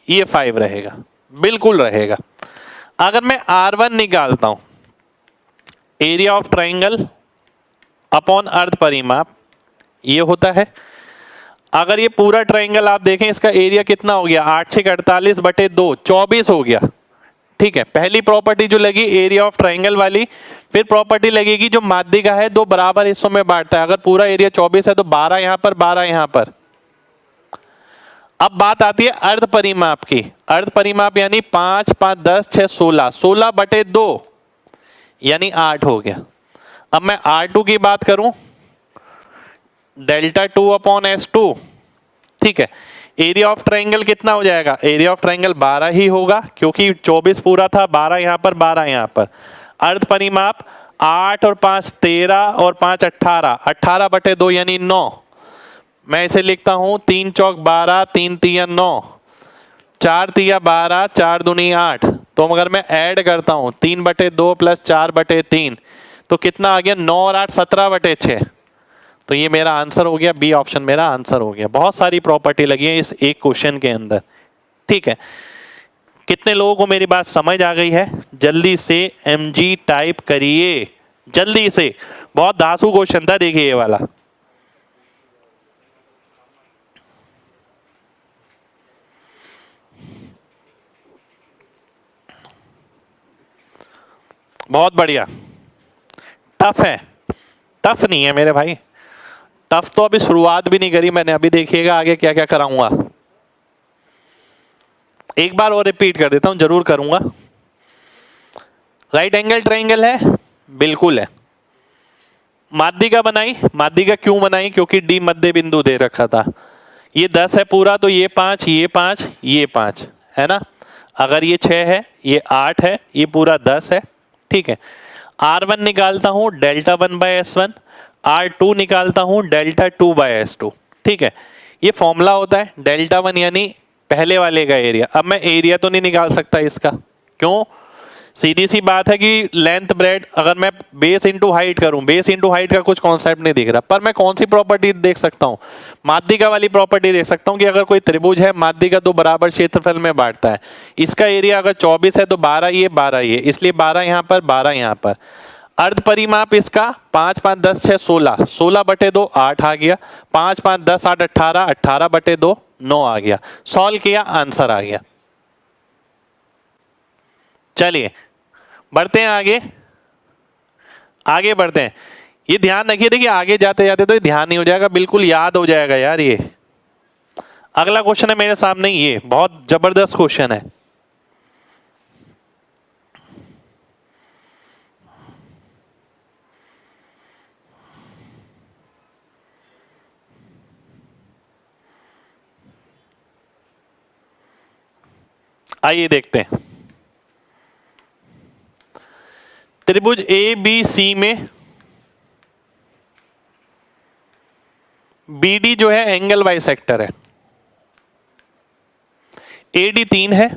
ये 5 रहेगा, बिल्कुल रहेगा। अगर मैं R1 निकालता हूं, एरिया ऑफ ट्राइंगल अपॉन अर्ध परिमाप, ये होता है। अगर ये पूरा ट्राइंगल आप देखें, इसका एरिया कितना हो गया, 8 6 48 बटे 2, 24 हो गया, ठीक है। पहली प्रॉपर्टी जो लगी एरिया ऑफ ट्राइंगल वाली, फिर प्रॉपर्टी लगेगी जो माध्यिका है दो बराबर हिस्सों में बांटता है। अगर पूरा एरिया 24 है तो 12 यहां पर, 12 यहां पर। अब बात आती है अर्ध परिमाप की। अर्ध परिमाप यानी 5 5 10 6 16, 16 बटे 2 यानी 8 हो गया। अब मैं R2 की बात करूं, डेल्टा 2 अपॉन S2, ठीक है। एरिया ऑफ ट्राइंगल कितना हो जाएगा, एरिया ऑफ ट्राइंगल 12 ही होगा, क्योंकि 24 पूरा था, 12 यहां पर, 12 यहां पर। अर्ध परिमाप 8 और 5 13 और 5 18, 18 बटे 2 यानी 9। मैं इसे लिखता हूं 3 चौक 12, 3 तिया 9, 4 तिया 12, 4 दूनी 8। तो अगर मैं ऐड करता हूं 3 बटे 2 प्लस 4 बटे 3, तो कितना आ गया, 9 और 8 17 बटे 6। तो ये मेरा आंसर हो गया, बी ऑप्शन मेरा आंसर हो गया। बहुत सारी प्रॉपर्टी लगी है इस एक क्वेश्चन के अंदर, ठीक है। कितने लोगों को मेरी बात समझ आ गई है? जल्दी से mg टाइप करिए, जल्दी से। बहुत धांसू क्वेश्चन था, देखिए ये वाला। बहुत बढ़िया। टफ है? टफ नहीं है मेरे भाई, टफ तो अभी शुरुआत भी नहीं करी मैंने, अभी देखिएगा आगे क्या क्या कराऊंगा। एक बार और रिपीट कर देता हूं, जरूर करूंगा। राइट एंगल ट्राइंगल है, बिल्कुल है। माध्यिका बनाई, माध्यिका क्यों बनाई, क्योंकि डी मध्य बिंदु दे रखा था। ये 10 है पूरा, तो ये 5, ये 5, ये 5 है ना। अगर ये 6 है, ये 8 है, ये पूरा 10 है, ठीक है। R1 निकालता हूं डेल्टा 1 बाय S1, R2 निकालता हूं डेल्टा 2 बाय S2, ठीक है। ये फॉर्मूला होता है, डेल्टा 1 यानी पहले वाले का एरिया। अब मैं एरिया तो नहीं निकाल सकता इसका, क्यों? सीधी सी बात है कि लेंथ ब्रेड, अगर मैं बेस इंटू हाइट करूं, बेस इंटू हाइट का कुछ कॉन्सेप्ट नहीं दिख रहा। पर मैं कौन सी प्रॉपर्टी देख सकता हूं, माध्यिका वाली प्रॉपर्टी देख सकता हूं कि अगर कोई त्रिभुज है, माध्यिका दो बराबर क्षेत्रफल में बांटता है। इसका एरिया अगर 24 है तो 12 ये 12 ये, इसलिए 12 यहां पर, 12 यहां पर। अर्ध परिमाप इसका 5 5 10 6 16, 16 बटे 2 8 आ गया। 5 5 10 8 18, 18 बटे 2 9 आ गया। सॉल्व किया, आंसर आ गया। चलिए बढ़ते हैं आगे, आगे बढ़ते हैं। ये ध्यान रखिए, देखिए आगे जाते जाते तो ये ध्यान नहीं हो जाएगा, बिल्कुल याद हो जाएगा यार। ये अगला क्वेश्चन है मेरे सामने, ये बहुत जबरदस्त क्वेश्चन है। आइए देखते हैं। त्रिभुज ए बी सी में बी डी जो है एंगल बाइसेक्टर है। ए डी 3 है,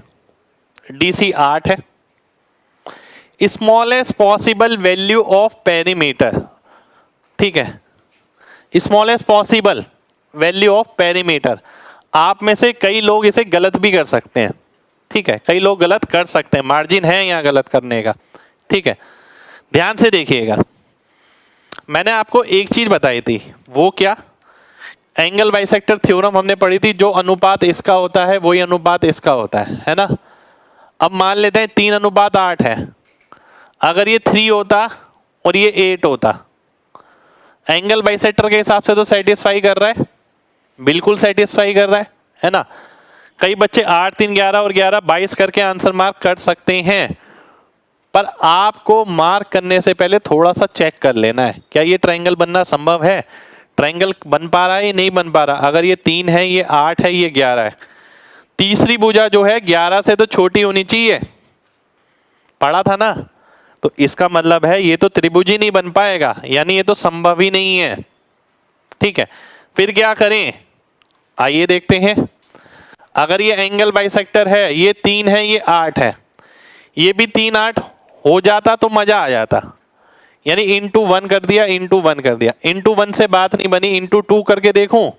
डी सी 8 है। Smallest possible value of perimeter, ठीक है। Smallest possible value of perimeter. आप में से कई लोग इसे गलत भी कर सकते हैं, ठीक है, कई लोग गलत कर सकते हैं, मार्जिन है यहाँ गलत करने का, ठीक है। ध्यान से देखिएगा, मैंने आपको एक चीज बताई थी, वो क्या, एंगल बाइसेक्टर थ्योरम हमने पढ़ी थी, जो अनुपात इसका होता है वही अनुपात इसका होता है ना। अब मान लेते हैं 3:8 है, अगर ये 3 होता और ये 8 होता, एंगल बाइसेक्टर के हिसाब से तो सेटिस्फाई कर रहा है, बिल्कुल सेटिस्फाई कर रहा है ना। कई बच्चे 8, 3, 11 और 11, 22 करके आंसर मार्क कर सकते हैं, पर आपको मार्क करने से पहले थोड़ा सा चेक कर लेना है, क्या ये ट्रायंगल बनना संभव है, ट्रायंगल बन पा रहा है या नहीं बन पा रहा। अगर ये 3 है, ये 8 है, ये 11 है, तीसरी भुजा जो है 11 से तो छोटी होनी चाहिए, पढ़ा था ना। तो इसका मतलब है ये तो त्रिभुज ही नहीं बन पाएगा, यानी ये तो संभव ही नहीं है, ठीक है। फिर क्या करें, आइए देखते हैं। अगर ये एंगल बाइसेक्टर है, ये 3 है, ये 8 है, ये भी 3, 8 हो जाता तो मजा आ जाता, यानी इंटू 1 कर दिया, इंटू 1 कर दिया, इंटू 1 से बात नहीं बनी, इंटू 2 करके देखूं,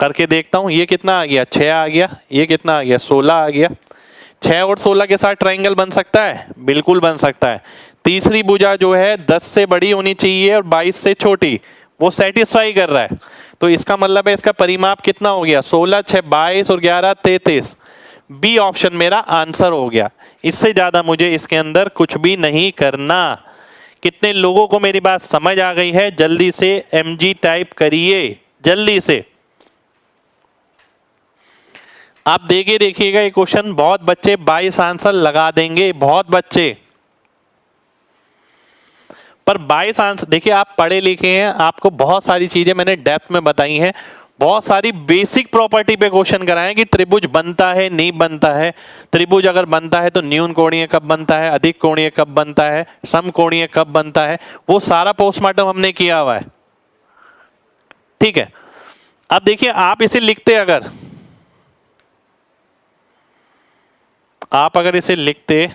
करके देखता हूं, ये कितना आ गया, 6 आ गया, ये कितना आ गया, 16 आ गया। 6 और 16 के साथ ट्रायंगल बन सकता है, बिल्कुल बन सकता है। तीसरी भुजा जो है 10 से बड़ी होनी चाहिए और 22 से छोटी, वो सेटिस्फाई कर रहा है, तो इसका मतलब है इसका परिमाप कितना हो गया, 16, 6, 22 और 11, 33। बी ऑप्शन मेरा आंसर हो गया। इससे ज्यादा मुझे इसके अंदर कुछ भी नहीं करना। कितने लोगों को मेरी बात समझ आ गई है, जल्दी से MG टाइप करिए, जल्दी से। आप देखिएगा ये क्वेश्चन, बहुत बच्चे 22 आंसर लगा देंगे, बहुत बच्चे, पर 22 आंसर, देखिए आप पढ़े लिखे हैं, आपको बहुत सारी चीजें मैंने डेप्थ में बताई हैं, बहुत सारी बेसिक प्रॉपर्टी पे क्वेश्चन कराएं कि त्रिभुज बनता है नहीं बनता है, त्रिभुज अगर बनता है तो न्यून कोणीय कब बनता है, अधिक कोणीय कब बनता है, सम कोणीय कब बनता है, वो सारा पोस्टमार्टम हमने किया हुआ है, ठीक है। अब देखिए आप इसे लिखते, अगर आप अगर इसे लिखते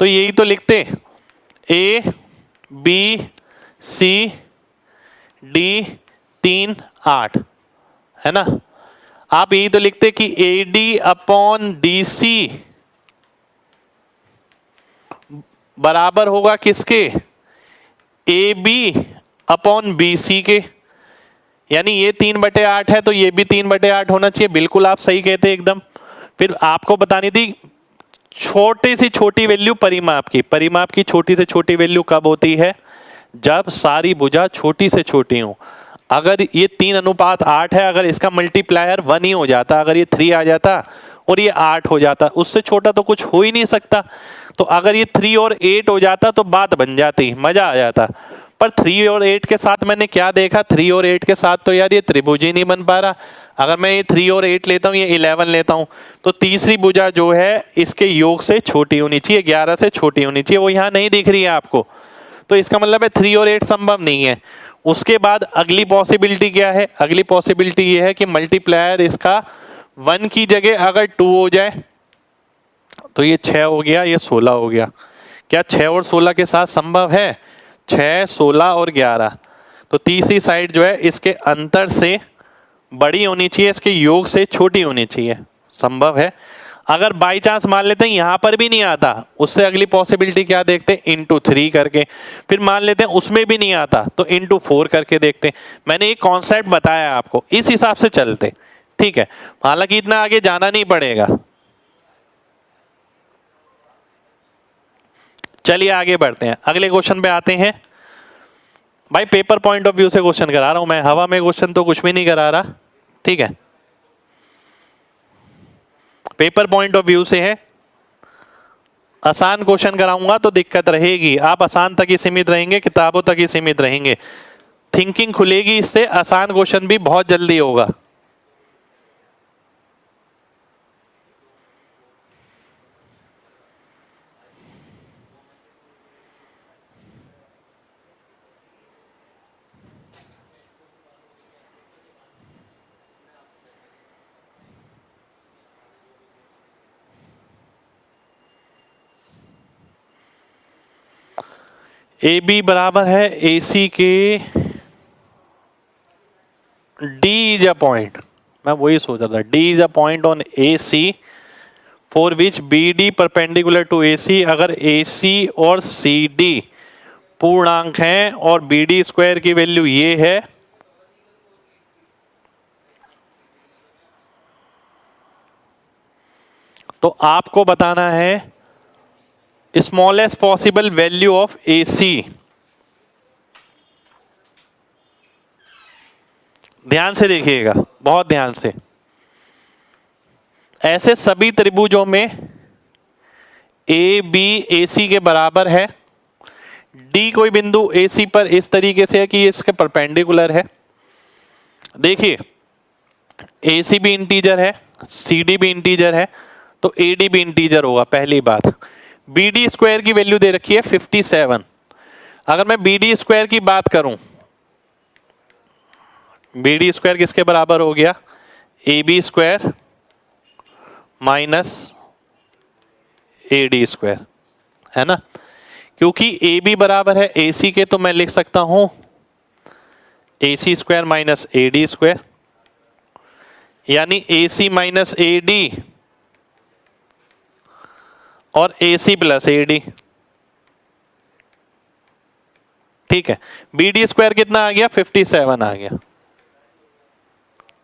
तो यही तो लिखते, ABCD 3, 8, है ना। आप यही तो लिखते कि AD/DC बराबर होगा किसके, AB/BC के, यानी ये 3/8 है तो ये भी 3/8 होना चाहिए, बिल्कुल आप सही कहते एकदम। फिर आपको बतानी थी छोटी से छोटी वैल्यू परिमाप की, परिमाप की छोटी से छोटी वैल्यू कब होती है, जब सारी भुजा छोटी से छोटी हो। अगर ये 3:8 है, अगर इसका मल्टीप्लायर 1 ही हो जाता, अगर ये 3 आ जाता और ये 8 हो जाता, उससे छोटा तो कुछ हो ही नहीं सकता। तो अगर ये 3 और 8 हो जाता तो बात बन जाती, मजा आ जाता। पर 3 और 8 के साथ मैंने क्या देखा, 3 और 8 के साथ तो यार ये त्रिभुज ही नहीं बन पा रहा। अगर मैं ये 3 और 8 लेता हूँ, ये 11 लेता हूँ, तो तीसरी भुजा जो है इसके योग से छोटी होनी चाहिए, 11 से छोटी होनी चाहिए, वो यहाँ नहीं दिख रही है आपको, तो इसका मतलब है 3 और 8 संभव नहीं है। उसके बाद अगली पॉसिबिलिटी क्या है, अगली पॉसिबिलिटी ये है कि मल्टीप्लायर इसका 1 की जगह अगर 2 हो जाए तो ये 6 हो गया, ये 16 हो गया। क्या 6 और 16 के साथ संभव है, 6, 16 और 11, तो तीसरी साइड जो है इसके अंतर से बड़ी होनी चाहिए, इसके योग से छोटी होनी चाहिए, संभव है। अगर बाई चांस मान लेते हैं यहां पर भी नहीं आता, उससे अगली पॉसिबिलिटी क्या देखते हैं, इंटू 3 करके। फिर मान लेते हैं उसमें भी नहीं आता तो इंटू 4 करके देखते। मैंने एक कॉन्सेप्ट बताया आपको, इस हिसाब से चलते, ठीक है। हालांकि इतना आगे जाना नहीं पड़ेगा। चलिए आगे बढ़ते हैं, अगले क्वेश्चन पे आते हैं। भाई पेपर पॉइंट ऑफ व्यू से क्वेश्चन करा रहा हूं मैं, हवा में क्वेश्चन तो कुछ भी नहीं करा रहा, ठीक है। पेपर पॉइंट ऑफ व्यू से है, आसान क्वेश्चन कराऊंगा तो दिक्कत रहेगी, आप आसान तक ही सीमित रहेंगे, किताबों तक ही सीमित रहेंगे, थिंकिंग खुलेगी इससे, आसान क्वेश्चन भी बहुत जल्दी होगा। ए बी बराबर है ए सी के, डी इज अ पॉइंट, मैं वही सोच रहा था, D is a point on A C for which B D perpendicular to A C. अगर ए सी और सी डी पूर्णांक हैं और बी डी स्क्वायर की वैल्यू ये है, तो आपको बताना है smallest possible value of A C. ध्यान से देखिएगा, बहुत ध्यान से। ऐसे सभी त्रिभुजों में ए बी ए सी के बराबर है, डी कोई बिंदु ए सी पर इस तरीके से है कि ये इसके परपेंडिकुलर है। देखिए ए सी भी इंटीजर है, सी डी भी इंटीजर है, तो ए डी भी इंटीजर होगा पहली बात। बी डी स्क्वायर की वैल्यू दे रखी है 57। अगर मैं बी डी स्क्वायर की बात करूं, बी डी स्क्वायर किसके बराबर हो गया, A B square minus A D square, है ना। क्योंकि ए बी बराबर है ए सी के, तो मैं लिख सकता हूं A C square minus A D square, यानी A C minus A D और ए सी प्लस ए डी। ठीक है, बी डी स्क्वायर कितना आ गया, 57 आ गया।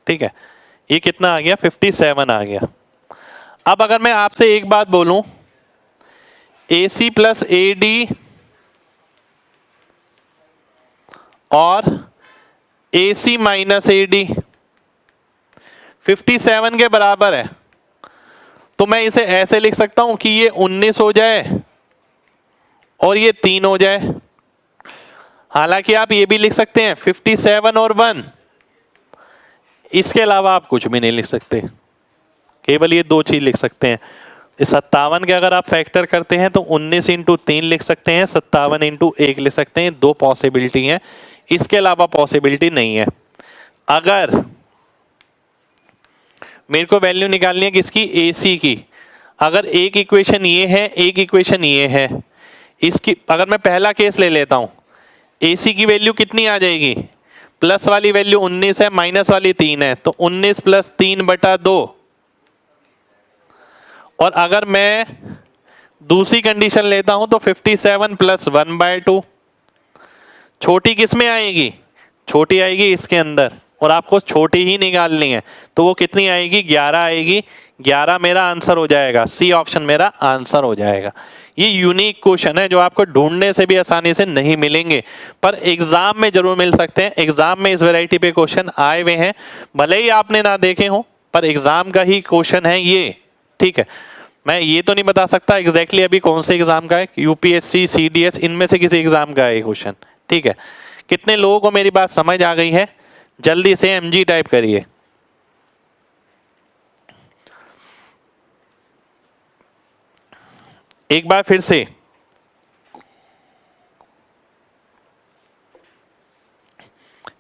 ठीक है, ये कितना आ गया, 57 आ गया। अब अगर मैं आपसे एक बात बोलूं, ए सी प्लस ए डी और ए सी माइनस ए डी 57 के बराबर है, तो मैं इसे ऐसे लिख सकता हूं कि ये 19 हो जाए और ये 3 हो जाए। हालांकि आप ये भी लिख सकते हैं 57 और 1, इसके अलावा आप कुछ भी नहीं लिख सकते, केवल ये दो चीज लिख सकते हैं। इस 57 के अगर आप फैक्टर करते हैं तो 19 इंटू 3 लिख सकते हैं, 57 इंटू 1 लिख सकते हैं। दो पॉसिबिलिटी हैं, इसके अलावा पॉसिबिलिटी नहीं है। अगर मेरे को वैल्यू निकालनी है किसकी, ए सी की, अगर एक इक्वेशन ये है एक इक्वेशन ये है, इसकी अगर मैं पहला केस ले लेता हूं, ए सी की वैल्यू कितनी आ जाएगी, प्लस वाली वैल्यू 19 है, माइनस वाली 3 है, तो 19 प्लस 3/2। और अगर मैं दूसरी कंडीशन लेता हूं तो 57 प्लस 1/2। छोटी किस में आएगी, छोटी आएगी इसके अंदर, और आपको छोटी ही निकालनी है, तो वो कितनी आएगी, 11 आएगी। 11 मेरा आंसर हो जाएगा, सी ऑप्शन मेरा आंसर हो जाएगा। ये यूनिक क्वेश्चन है जो आपको ढूंढने से भी आसानी से नहीं मिलेंगे, पर एग्जाम में जरूर मिल सकते हैं। एग्जाम में इस वैरायटी पे क्वेश्चन आए हुए हैं, भले ही आपने ना देखे हो, पर एग्जाम का ही क्वेश्चन है ये। ठीक है, मैं ये तो नहीं बता सकता एग्जैक्टली अभी कौन से एग्जाम का है, यूपीएससी सीडीएस इनमें से किसी एग्जाम का है ये क्वेश्चन। ठीक है, कितने लोगों को मेरी बात समझ आ गई है, जल्दी से एमजी टाइप करिए। एक बार फिर से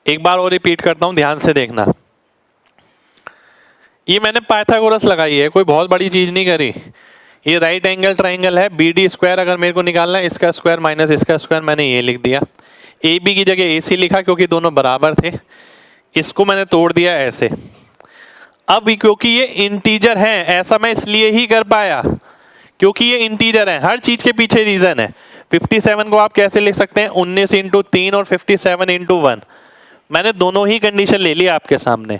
एक बार और रिपीट करता हूं, ध्यान से देखना। ये मैंने पाइथागोरस लगाई है, कोई बहुत बड़ी चीज नहीं करी। ये राइट एंगल ट्राइंगल है, बी डी स्क्वायर अगर मेरे को निकालना है, इसका स्क्वायर माइनस इसका स्क्वायर, मैंने ये लिख दिया। ए बी की जगह ए सी लिखा क्योंकि दोनों बराबर थे, इसको मैंने तोड़ दिया ऐसे। अब क्योंकि ये इंटीजर है, ऐसा मैं इसलिए ही कर पाया क्योंकि ये इंटीजर है, हर चीज के पीछे रीजन है। 57 को आप कैसे लिख सकते हैं, 19 इंटू 3 और 57 इंटू 1। मैंने दोनों ही कंडीशन ले ली आपके सामने।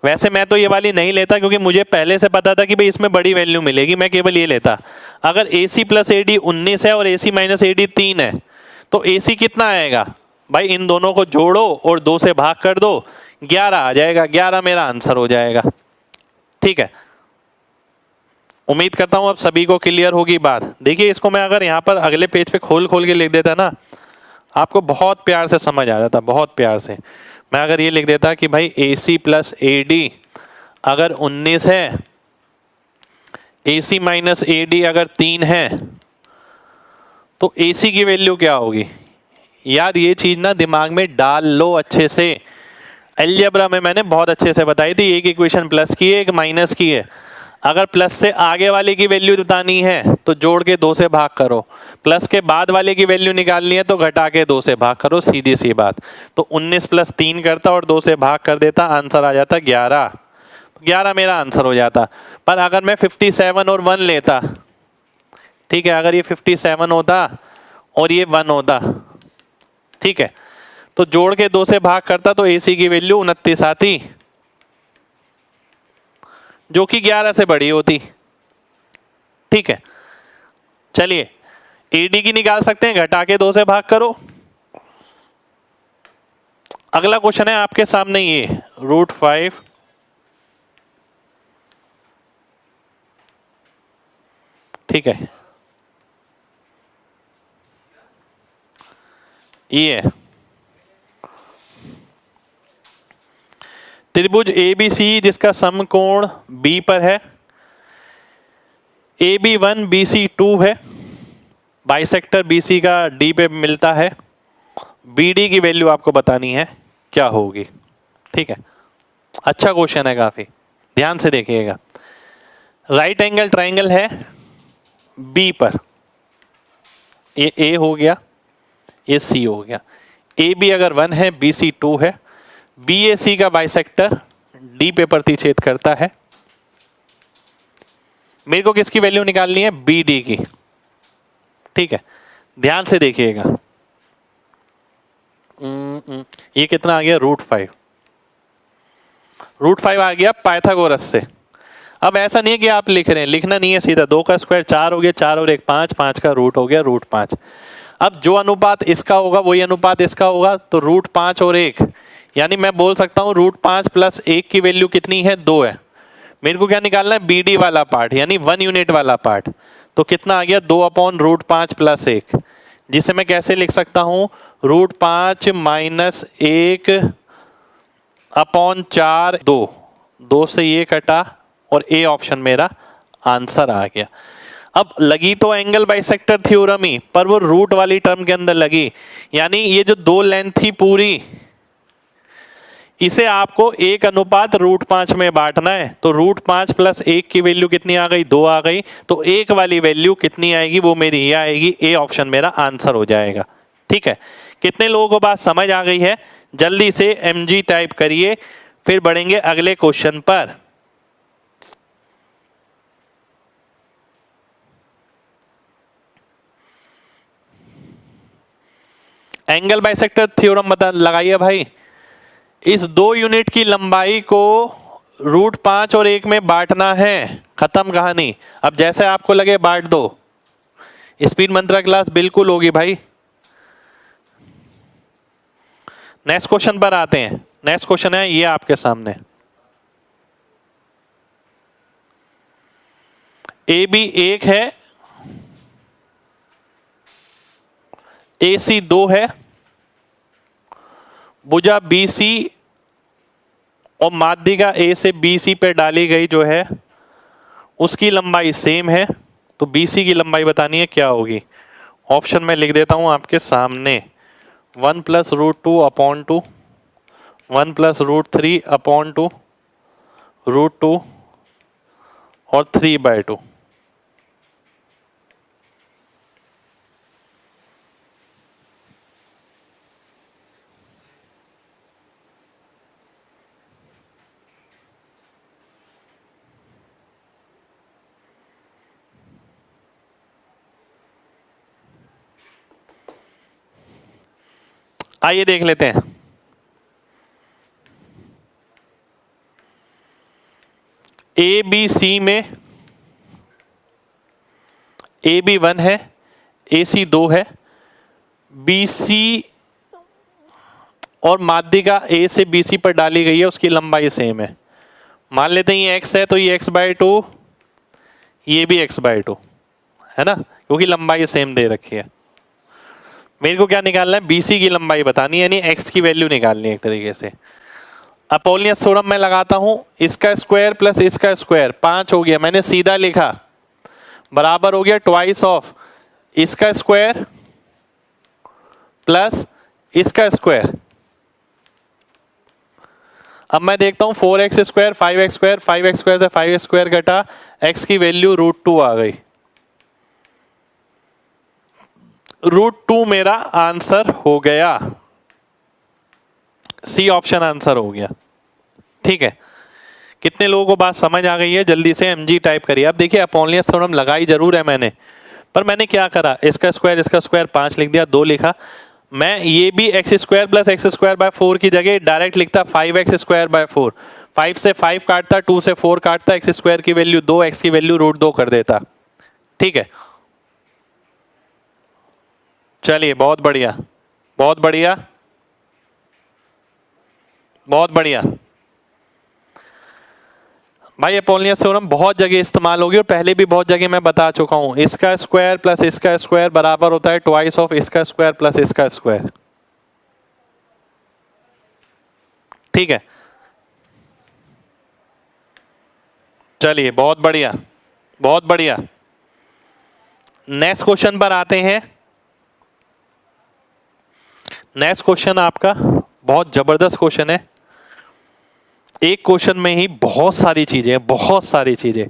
वैसे मैं तो ये वाली नहीं लेता क्योंकि मुझे पहले से पता था कि भाई इसमें बड़ी वैल्यू मिलेगी, मैं केवल ये लेता। अगर A C plus A D 19 है और ए सी माइनस ए डी 3 है, तो ए सी कितना आएगा भाई, इन दोनों को जोड़ो और 2 से भाग कर दो, 11 आ जाएगा। 11 मेरा आंसर हो जाएगा। ठीक है, उम्मीद करता हूं अब सभी को क्लियर होगी बात। देखिए इसको मैं अगर यहाँ पर अगले पेज पे खोल खोल के लिख देता ना, आपको बहुत प्यार से समझ आ जाता, बहुत प्यार से। मैं अगर ये लिख देता कि भाई ए सी प्लस ए डी अगर 19 है, ए सी माइनस ए डी अगर 3 है, तो ए सी की वैल्यू क्या होगी। याद ये चीज ना दिमाग में डाल लो अच्छे से। अलजेब्रा में मैंने बहुत अच्छे से बताई थी, एक इक्वेशन प्लस की है एक माइनस की है। अगर प्लस से आगे वाले की वैल्यू बतानी है तो जोड़ के 2 से भाग करो, प्लस के बाद वाले की वैल्यू निकालनी है तो घटा के 2 से भाग करो, सीधी सी बात। तो 19 + 3 करता और 2 से भाग कर देता, आंसर आ जाता 11। तो 11 मेरा आंसर हो जाता। पर अगर मैं 57 और 1 लेता, ठीक है, अगर ये 57 होता और ये 1 होता, ठीक है, तो जोड़ के 2 से भाग करता तो AC की वैल्यू 29 आती, जो कि 11 से बड़ी होती। ठीक है, चलिए AD की निकाल सकते हैं, घटा के 2 से भाग करो। अगला क्वेश्चन है आपके सामने ये √5 ठीक है, ये है त्रिभुज ABC जिसका समकोण B पर है, AB1 BC2 है, बाइसेक्टर BC का D पे मिलता है, BD की वैल्यू आपको बतानी है क्या होगी। ठीक है, अच्छा क्वेश्चन है काफी, ध्यान से देखिएगा। राइट एंगल ट्राइंगल है B पर, ये A हो गया, ये C हो गया। AB अगर 1 है, BC 2 है, BAC का बाइसेक्टर D पे प्रतिच्छेद करता है। मेरे को किसकी वैल्यू निकालनी है? BD की। ठीक है, ध्यान से देखिएगा। ये कितना आ गया? √5। √5 आ गया पाइथागोरस से। अब ऐसा नहीं है कि आप लिख रहे हैं, लिखना नहीं है, सीधा 2 का स्क्वायर 4 हो गया, 4 और 1 5, 5 का रूट हो गया √5। अब जो अनुपात इसका होगा वही अनुपात इसका होगा, तो √5 और 1, यानी मैं बोल सकता हूँ √5 + 1 की वैल्यू कितनी है? 2 है। मेरे को क्या निकालना है? BD वाला पार्ट, यानी 1 यूनिट वाला पार्ट। तो कितना आ गया? 2/√5 + 1, जिसे मैं कैसे लिख सकता हूँ? √5 - 1/4 2 से ये कटा और A ऑप्शन मेरा आंसर आ गया। अब लगी तो एंगल बाइसेक्टर थ्योरम ही, पर वो रूट वाली टर्म के अंदर लगी, यानी ये जो 2 लेंथ थी पूरी, इसे आपको 1/√5 में बांटना है। तो √5 + 1 की वैल्यू कितनी आ गई? 2 आ गई। तो 1 वाली वैल्यू कितनी आएगी? वो मेरी ये आएगी। A ऑप्शन मेरा आंसर हो जाएगा। ठीक है, कितने लोगों को बात समझ आ गई है? जल्दी से MG टाइप करिए, फिर बढ़ेंगे अगले क्वेश्चन पर। एंगल बाइसेक्टर थ्योरम बता लगाइए भाई। इस 2 यूनिट की लंबाई को √5 और 1 में बांटना है, खत्म कहानी। अब जैसे आपको लगे बांट दो। स्पीड मंत्रा क्लास बिल्कुल होगी भाई। नेक्स्ट क्वेश्चन पर आते हैं। नेक्स्ट क्वेश्चन है ये आपके सामने, AB 1 है, AC 2 है, भुजा BC और माध्यिका A से BC पे डाली गई जो है उसकी लंबाई सेम है। तो BC की लंबाई बतानी है क्या होगी। ऑप्शन में लिख देता हूं आपके सामने, 1 + √2/2, 1 + √3/2, √2 और 3/2। आइए देख लेते हैं। ABC में AB 1 है, AC 2 है, BC और माध्यिका A से BC पर डाली गई है, उसकी लंबाई सेम है। मान लेते हैं ये x है तो ये x/2, ये भी x/2 है ना, क्योंकि लंबाई सेम दे रखी है। मेरे को क्या निकालना है? BC की लंबाई बतानी है, यानी x की वैल्यू निकालनी है एक तरीके से। अपोलियस थ्योरम मैं लगाता हूं, इसका स्क्वायर प्लस इसका स्क्वायर 5 हो गया, मैंने सीधा लिखा, बराबर हो गया ट्वाइस ऑफ इसका स्क्वायर प्लस इसका स्क्वायर। अब मैं देखता हूँ 4x² 5x², 5x² से 5x² घटा, x की वैल्यू √2 आ गई। √2 मेरा आंसर हो गया, सी ऑप्शन आंसर हो गया। ठीक है, कितने लोगों को बात समझ आ गई है? जल्दी से mg टाइप करिए। अब देखिए अपॉर्नियस थ्योरम लगाई जरूर है मैंने, पर मैंने क्या करा, इसका स्क्वायर 5 लिख दिया, 2 लिखा। मैं ये भी x² + x²/4 की जगह डायरेक्ट लिखता 5x²/4। 5 से 5 काटता, 2 से 4 काटता, x² की वैल्यू 2, x की वैल्यू √2 कर देता। ठीक है, चलिए बहुत बढ़िया, बहुत बढ़िया, बहुत बढ़िया। भाई अपॉर्नियस थ्योरम बहुत जगह इस्तेमाल होगी और पहले भी बहुत जगह मैं बता चुका हूं। इसका स्क्वायर प्लस इसका स्क्वायर बराबर होता है ट्वाइस ऑफ इसका स्क्वायर प्लस इसका स्क्वायर। ठीक है, चलिए बहुत बढ़िया, बहुत बढ़िया। नेक्स्ट क्वेश्चन पर आते हैं। नेक्स्ट क्वेश्चन आपका बहुत जबरदस्त क्वेश्चन है। एक क्वेश्चन में ही बहुत सारी चीजें, बहुत सारी चीजें,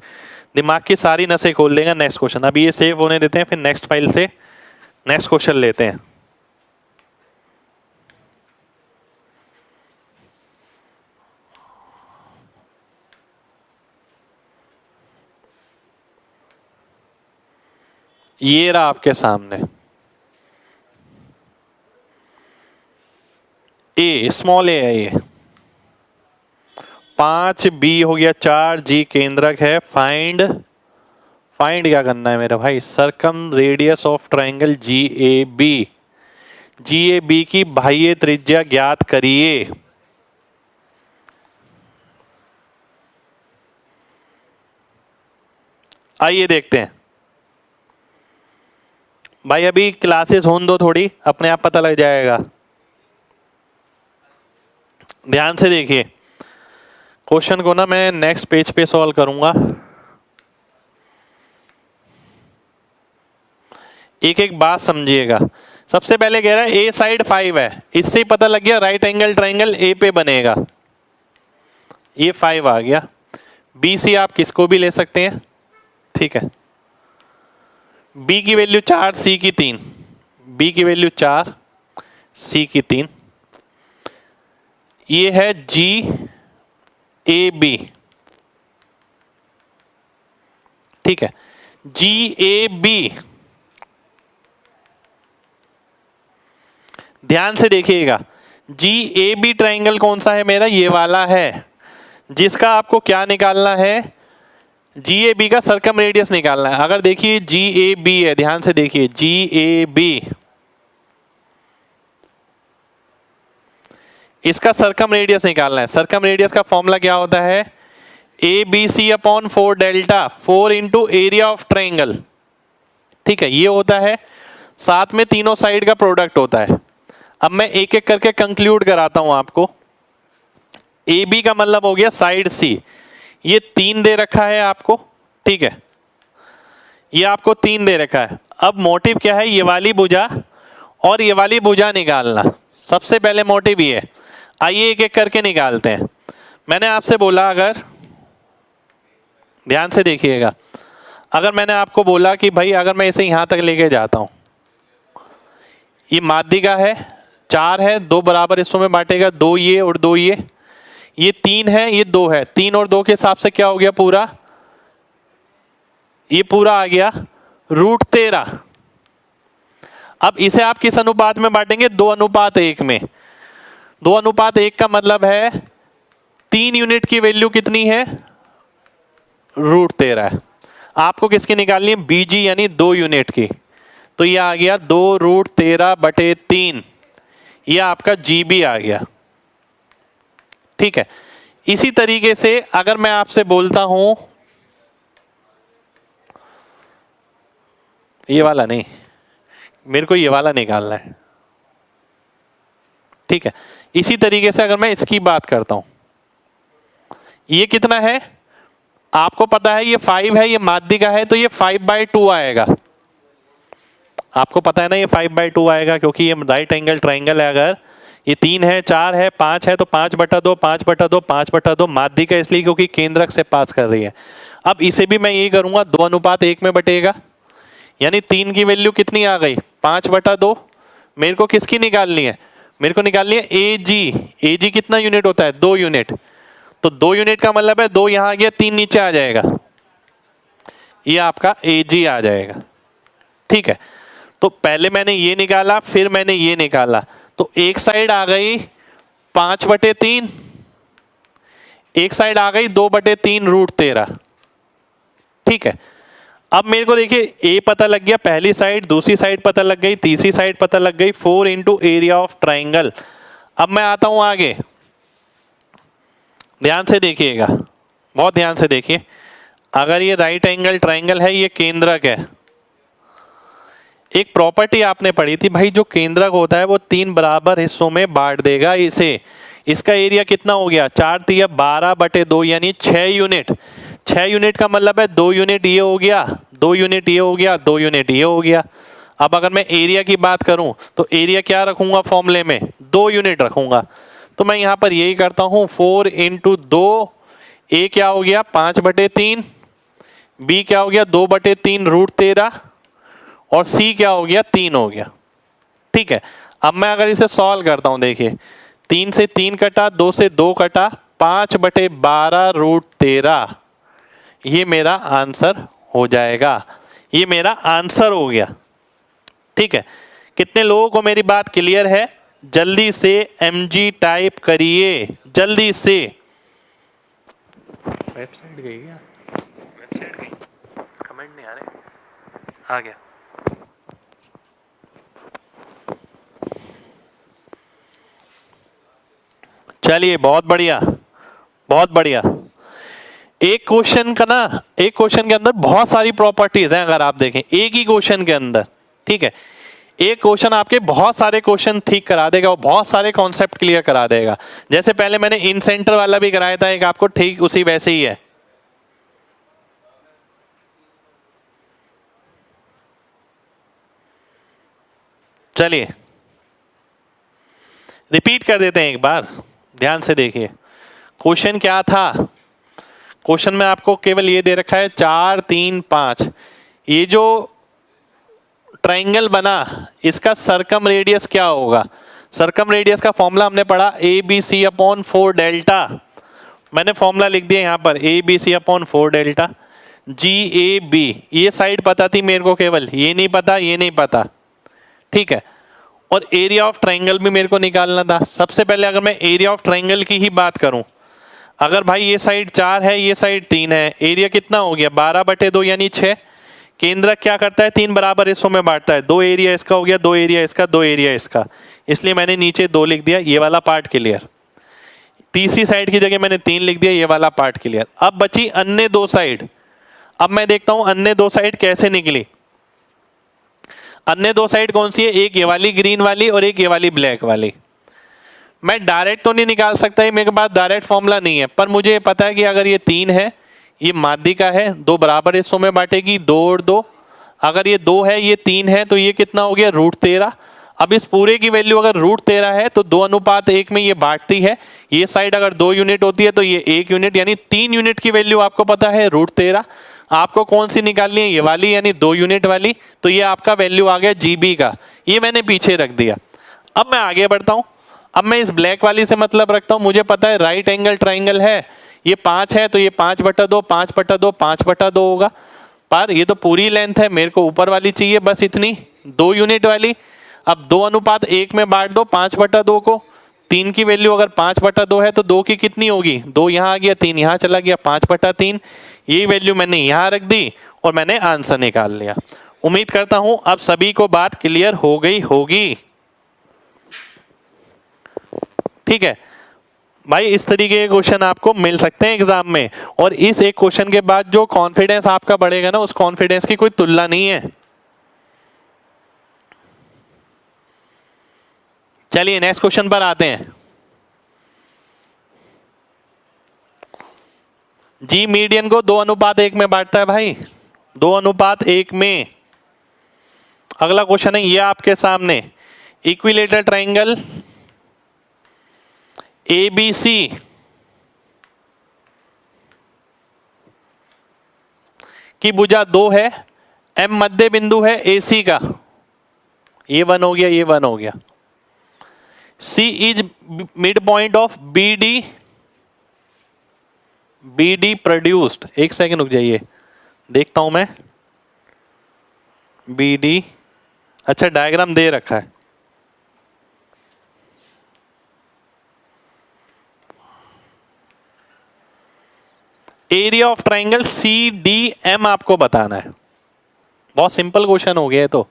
दिमाग की सारी नसें खोल देगा। नेक्स्ट क्वेश्चन, अभी ये सेव होने देते हैं, फिर नेक्स्ट फाइल से नेक्स्ट क्वेश्चन लेते हैं। ये रहा आपके सामने, ए स्मॉल ए है ये, 5b हो गया, 4g केंद्रक है। फाइंड क्या करना है मेरा भाई? Circum radius of triangle GAB। GAB की बाह्य त्रिज्या ज्ञात करिए। आइए देखते हैं भाई, अभी क्लासेस होने दो थोड़ी, अपने आप पता लग जाएगा। ध्यान से देखिए क्वेश्चन को ना, मैं नेक्स्ट पेज पे सॉल्व करूंगा। एक एक बात समझिएगा। सबसे पहले कह रहा है ए साइड 5 है, इससे ही पता लग गया राइट एंगल ट्राइंगल ए पे बनेगा। ये 5 आ गया। BC आप किसको भी ले सकते हैं। ठीक है, B की वैल्यू 4, C की 3। B की वैल्यू 4, C की 3। ये है GAB। ठीक है, GAB ध्यान से देखिएगा। GAB ट्राइंगल कौन सा है मेरा? ये वाला है, जिसका आपको क्या निकालना है? GAB का सर्कम रेडियस निकालना है। अगर देखिए GAB है, ध्यान से देखिए GAB, इसका सर्कम रेडियस निकालना है। सर्कम रेडियस का फॉर्मूला क्या होता है? ABC/4 delta, 4 into area of triangle. ठीक है, ये होता है, साथ में तीनों साइड का प्रोडक्ट होता है। अब मैं एक एक करके कंक्लूड कराता हूं आपको। AB का मतलब हो गया साइड C, ये 3 दे रखा है आपको। ठीक है, ये आपको 3 दे रखा है। अब मोटिव क्या है? ये वाली भुजा और ये वाली भुजा निकालना। सबसे पहले मोटिव ये है। आइए एक एक करके निकालते हैं। मैंने आपसे बोला, अगर ध्यान से देखिएगा, अगर मैंने आपको बोला कि भाई अगर मैं इसे यहां तक लेके जाता हूं, ये माध्यिका है, 4 है, 2 बराबर हिस्सों में बांटेगा, 2 ये और 2 ये 3 है, ये 2 है। 3 और 2 के हिसाब से क्या हो गया? पूरा, ये पूरा आ गया √13। अब इसे आप किस अनुपात में बांटेंगे? 2:1 में। 2:1 का मतलब है 3 यूनिट की वैल्यू कितनी है? √13 है। आपको किसकी निकालनी है? BG यानी 2 यूनिट की। तो ये आ गया 2√13/3, ये आपका GB आ गया। ठीक है, इसी तरीके से अगर मैं आपसे बोलता हूं, ये वाला नहीं, मेरे को ये वाला निकालना है। ठीक है, इसी तरीके से अगर मैं इसकी बात करता हूं, ये कितना है आपको पता है? ये 5 है, ये माध्यिका है, तो ये 5/2 आएगा। आपको पता है ना ये 5/2 आएगा, क्योंकि ये राइट एंगल ट्राइंगल है। अगर ये 3 है, 4 है, 5 है, तो 5/2, 5/2, 5/2 माध्यिका इसलिए क्योंकि केंद्रक से पास कर रही है। अब इसे भी मैं यही करूंगा, 2:1 में बटेगा, यानी 3 की वैल्यू कितनी आ गई, 5/2। मेरे को किसकी निकालनी है, मेरे को निकालनी है एजी। एजी कितना यूनिट होता है, 2 यूनिट। तो 2 यूनिट का मतलब है 2 यहां आ गया, 3 नीचे आ जाएगा, ये आपका एजी आ जाएगा। ठीक है, तो पहले मैंने ये निकाला, फिर मैंने ये निकाला, तो एक साइड आ गई 5/3, एक साइड आ गई 2/3√13। ठीक है, अब मेरे को देखिए ए पता लग गया पहली साइड, दूसरी साइड पता लग गई, तीसरी साइड पता लग गई, 4 इंटू एरिया ऑफ ट्राइंगल। अब मैं आता हूं आगे, ध्यान से देखिएगा, बहुत ध्यान से देखिए। अगर ये राइट एंगल ट्राइंगल है, ये केंद्रक है। एक प्रॉपर्टी आपने पढ़ी थी भाई, जो केंद्रक होता है वो 3 बराबर हिस्सों में बांट देगा इसे। इसका एरिया कितना हो गया, 4×3 12/2 यानी 6 यूनिट। 6 यूनिट का मतलब है 2 यूनिट ये हो गया, 2 यूनिट ये हो गया, 2 यूनिट ये हो गया। अब अगर मैं एरिया की बात करूं तो एरिया क्या रखूंगा फॉर्मूले में, 2 यूनिट रखूंगा। तो मैं यहां पर यही करता हूं, 4 इंटू 2, ए क्या हो गया 5/3, बी क्या हो गया 2/3√13, और सी क्या हो गया 3 हो गया। ठीक है, अब मैं अगर इसे सॉल्व करता हूं, देखिए 3 से 3 कटा, 2 से 2 कटा, 5/12√13, ये मेरा आंसर हो जाएगा, ये मेरा आंसर हो गया। ठीक है, कितने लोगों को मेरी बात क्लियर है, जल्दी से mg टाइप करिए, जल्दी से। वेबसाइट गई क्या, वेबसाइट गई, कमेंट नहीं आ रहे, आ गया। चलिए बहुत बढ़िया, बहुत बढ़िया। एक क्वेश्चन का ना, एक क्वेश्चन के अंदर बहुत सारी प्रॉपर्टीज हैं, अगर आप देखें एक ही क्वेश्चन के अंदर। ठीक है, एक क्वेश्चन आपके बहुत सारे क्वेश्चन ठीक करा देगा और बहुत सारे कॉन्सेप्ट क्लियर करा देगा। जैसे पहले मैंने इन सेंटर वाला भी कराया था एक आपको, ठीक उसी वैसे ही है। चलिए रिपीट कर देते हैं एक बार, ध्यान से देखिए। क्वेश्चन क्या था, क्वेश्चन में आपको केवल ये दे रखा है 4 3 5, ये जो ट्राइंगल बना इसका सरकम रेडियस क्या होगा। सरकम रेडियस का फॉर्मूला हमने पढ़ा ABC/4 डेल्टा। मैंने फॉर्मूला लिख दिया यहाँ पर ABC/4 डेल्टा। GAB ये साइड पता थी मेरे को, केवल ये नहीं पता, ये नहीं पता। ठीक है, और एरिया ऑफ ट्राइंगल भी मेरे को निकालना था। सबसे पहले अगर मैं एरिया ऑफ ट्राइंगल की ही बात करूं, अगर भाई ये साइड 4 है, ये साइड 3 है, एरिया कितना हो गया 12/2 यानी 6। केंद्रक क्या करता है 3 बराबर हिस्सों में बांटता है, 2 एरिया इसका हो गया, 2 एरिया इसका, 2 एरिया इसका, इसलिए मैंने नीचे 2 लिख दिया, ये वाला पार्ट क्लियर। तीसरी साइड की जगह मैंने 3 लिख दिया, ये वाला पार्ट क्लियर। अब बची अन्य 2 साइड। अब मैं देखता हूं अन्य 2 साइड कैसे निकली। अन्य 2 साइड कौन सी है, एक ये वाली ग्रीन वाली और एक ये वाली ब्लैक वाली। मैं डायरेक्ट तो नहीं निकाल सकता, मेरे पास डायरेक्ट फॉर्मूला नहीं है, पर मुझे पता है कि अगर ये 3 है, ये माध्यिका है, 2 बराबर हिस्सों में बांटेगी, 2 और 2। अगर ये 2 है, ये 3 है, तो ये कितना हो गया √13। अब इस पूरे की वैल्यू अगर √13 है तो 2:1 में ये बांटती है। ये साइड अगर 2 यूनिट होती है तो ये 1 यूनिट, यानी 3 यूनिट की वैल्यू आपको पता है √13। आपको कौन सी निकालनी है, ये वाली यानी 2 यूनिट वाली। तो ये आपका वैल्यू आ गया GB का, ये मैंने पीछे रख दिया। अब मैं आगे बढ़ता हूं, अब मैं इस ब्लैक वाली से मतलब रखता हूं। मुझे पता है राइट एंगल ट्राइंगल है, ये 5 है तो ये 5/2 5/2 5/2 होगा। पर ये तो पूरी लेंथ है, मेरे को ऊपर वाली चाहिए बस इतनी, 2 यूनिट वाली। अब 2:1 में बांट दो 5/2 को। 3 की वैल्यू अगर 5/2 है तो 2 की कितनी होगी, 2 यहाँ आ गया, 3 यहाँ चला गया, 5/3। यही वैल्यू मैंने यहाँ रख दी और मैंने आंसर निकाल लिया। उम्मीद करता हूं अब सभी को बात क्लियर हो गई होगी। ठीक है भाई, इस तरीके के क्वेश्चन आपको मिल सकते हैं एग्जाम में, और इस एक क्वेश्चन के बाद जो कॉन्फिडेंस आपका बढ़ेगा ना, उस कॉन्फिडेंस की कोई तुलना नहीं है। चलिए नेक्स्ट क्वेश्चन पर आते हैं। जी मीडियन को 2:1 में बांटता है भाई, 2:1 में। अगला क्वेश्चन है ये आपके सामने, इक्विलेटरल ट्राइंगल ABC की भुजा 2 है, M मध्य बिंदु है AC का, ये 1 हो गया, ये 1 हो गया। C is mid point of BD, BD produced, एक सेकेंड रुक जाइए देखता हूं मैं। BD, अच्छा डायग्राम दे रखा है। एरिया ऑफ ट्राइंगल CDM आपको बताना है। बहुत सिंपल क्वेश्चन हो गया है। तो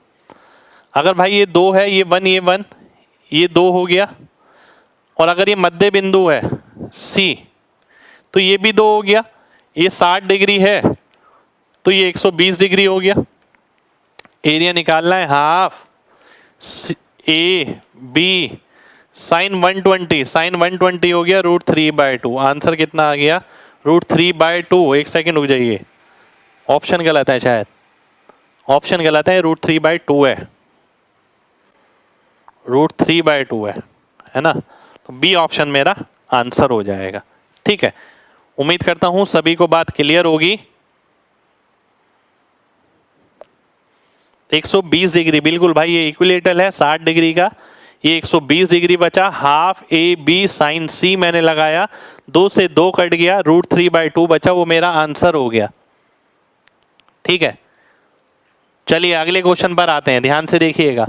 अगर भाई ये 2 है, ये 1, ये 1, ये 2 हो गया, और अगर ये मध्य बिंदु है C, तो ये भी 2 हो गया, ये 60 डिग्री है तो ये 120 डिग्री हो गया। एरिया निकालना है हाफ AB साइन 120, साइन 120 हो गया √3/2। आंसर कितना आ गया? √3/2। एक सेकेंड रुक जाइए, ऑप्शन गलत है शायद, ऑप्शन गलत है, √3/2 है, √3/2 है ना। तो बी ऑप्शन मेरा आंसर हो जाएगा। ठीक है, उम्मीद करता हूं सभी को बात क्लियर होगी। 120 डिग्री बिल्कुल भाई, ये इक्विलेटरल है 60 डिग्री का, ये 120 डिग्री बचा। हाफ AB साइन C मैंने लगाया, 2 से 2 कट गया, √3/2 बचा, वो मेरा आंसर हो गया। ठीक है, चलिए अगले क्वेश्चन पर आते हैं, ध्यान से देखिएगा।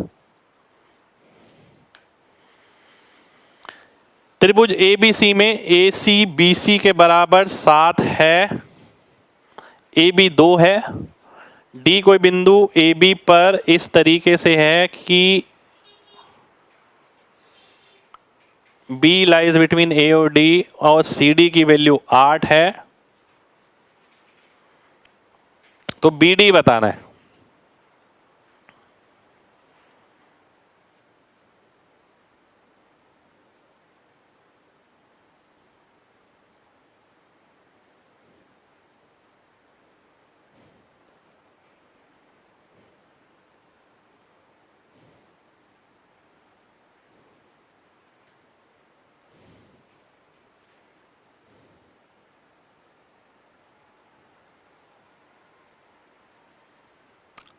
त्रिभुज ABC में AC BC के बराबर 7 है, AB 2 है, D कोई बिंदु AB पर इस तरीके से है कि B लाइज बिटवीन A और D, और CD की वैल्यू 8 है, तो BD बताना है।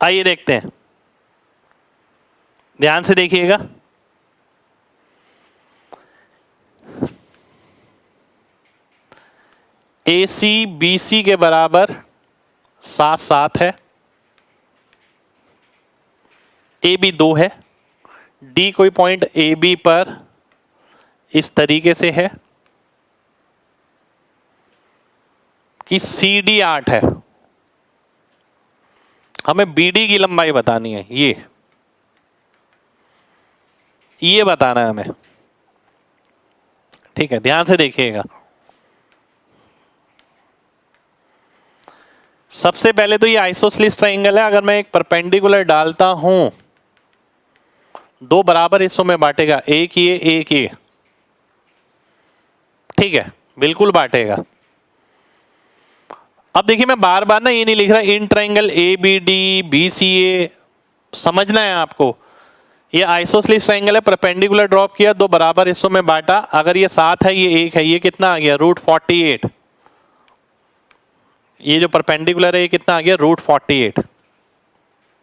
आइए देखते हैं, ध्यान से देखिएगा। AC BC के बराबर 7 है, AB 2 है, D कोई पॉइंट AB पर इस तरीके से है कि CD 8 है। हमें BD की लंबाई बतानी है, ये बताना है हमें। ठीक है, ध्यान से देखिएगा। सबसे पहले तो ये आइसोसेलेस ट्राइंगल है, अगर मैं एक परपेंडिकुलर डालता हूं, 2 बराबर हिस्सों में बांटेगा, एक ये एक ये। ठीक है, बिल्कुल बांटेगा। अब देखिए मैं बार बार ना ये नहीं लिख रहा इन ट्राइंगल ABD BCA, समझना है आपको। ये आइसोसेलेस ट्राइंगल है, परपेंडिकुलर ड्रॉप किया, 2 बराबर हिस्सों में बांटा, अगर ये 7 है ये 1 है, ये कितना आ गया? √48। ये जो परपेंडिकुलर है ये कितना आ गया? √48।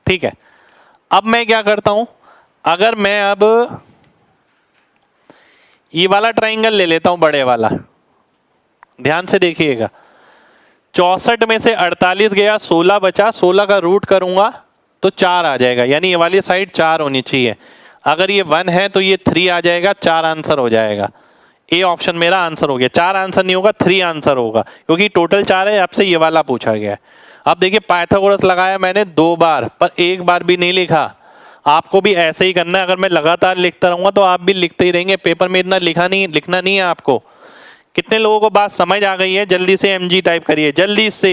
ठीक है, अब मैं क्या करता हूं, अगर मैं अब ये वाला ट्राइंगल ले लेता हूं, बड़े वाला, ध्यान से देखिएगा। 64 में से 48 गया, 16 बचा, 16 का रूट करूंगा तो 4 आ जाएगा, यानी ये वाली साइड 4 होनी चाहिए। अगर ये 1 है तो ये 3 आ जाएगा, 4 आंसर हो जाएगा। ए ऑप्शन मेरा आंसर हो गया। 4 आंसर नहीं होगा, 3 आंसर होगा, क्योंकि टोटल 4 है, आपसे ये वाला पूछा गया है। अब देखिए पाइथागोरस लगाया मैंने 2 बार, पर 1 बार भी नहीं लिखा। आपको भी ऐसे ही करना है, अगर मैं लगातार लिखता रहूंगा तो आप भी लिखते ही रहेंगे। पेपर में इतना लिखना नहीं है आपको। कितने लोगों को बात समझ आ गई है? जल्दी से MG टाइप करिए, जल्दी से।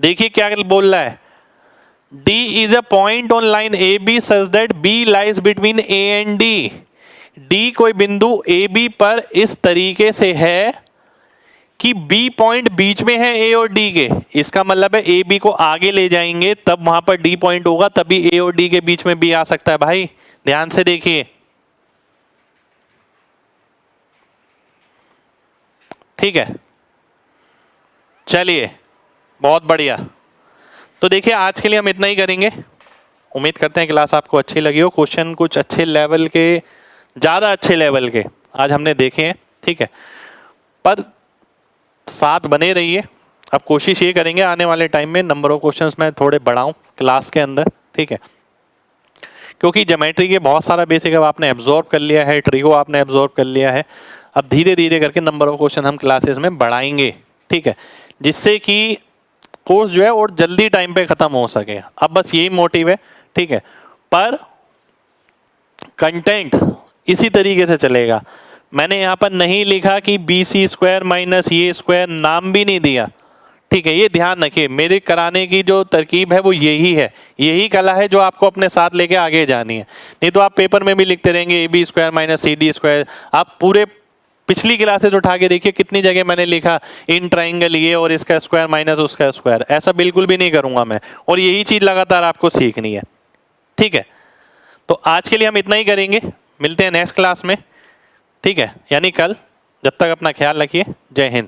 देखिए क्या बोल रहा है, D is a point on line AB such that B lies between A and D। D कोई बिंदु AB पर इस तरीके से है कि बी पॉइंट बीच में है ए और डी के, इसका मतलब है ए बी को आगे ले जाएंगे तब वहां पर डी पॉइंट होगा, तभी ए और डी के बीच में बी आ सकता है। भाई ध्यान से देखिए, ठीक है, चलिए बहुत बढ़िया। तो देखिए आज के लिए हम इतना ही करेंगे। उम्मीद करते हैं क्लास आपको अच्छी लगी हो। क्वेश्चन कुछ अच्छे लेवल के, ज़्यादा अच्छे लेवल के आज हमने देखे हैं, ठीक है, पर साथ बने रहिए। अब कोशिश ये करेंगे आने वाले टाइम में नंबर ऑफ क्वेश्चंस मैं थोड़े बढ़ाऊं क्लास के अंदर, ठीक है, क्योंकि ज्योमेट्री के बहुत सारा बेसिक अब आपने एब्जॉर्ब कर लिया है, ट्रिगो आपने एब्जॉर्ब कर लिया है। अब धीरे धीरे करके नंबर ऑफ क्वेश्चन हम क्लासेस में बढ़ाएंगे, ठीक है, जिससे कि कोर्स जो है और जल्दी टाइम पे खत्म हो सके। अब बस यही मोटिव है, ठीक है, पर कंटेंट इसी तरीके से चलेगा। मैंने यहाँ पर नहीं लिखा कि बी सी स्क्वायर माइनस ये स्क्वायर, नाम भी नहीं दिया, ठीक है, ये ध्यान रखिए। मेरे कराने की जो तरकीब है वो यही है, यही कला है जो आपको अपने साथ लेके आगे जानी है। नहीं तो आप पेपर में भी लिखते रहेंगे A B square minus C D square. आप पूरे पिछली क्लासेज उठा के देखिए कितनी जगह मैंने लिखा इन ट्राइंगल ये और इसका स्क्वायर माइनस उसका स्क्वायर। ऐसा बिल्कुल भी नहीं करूंगा मैं, और यही चीज लगातार आपको सीखनी है, ठीक है। तो आज के लिए हम इतना ही करेंगे, मिलते हैं नेक्स्ट क्लास में, ठीक है, यानी कल। जब तक अपना ख्याल रखिए, जय हिंद।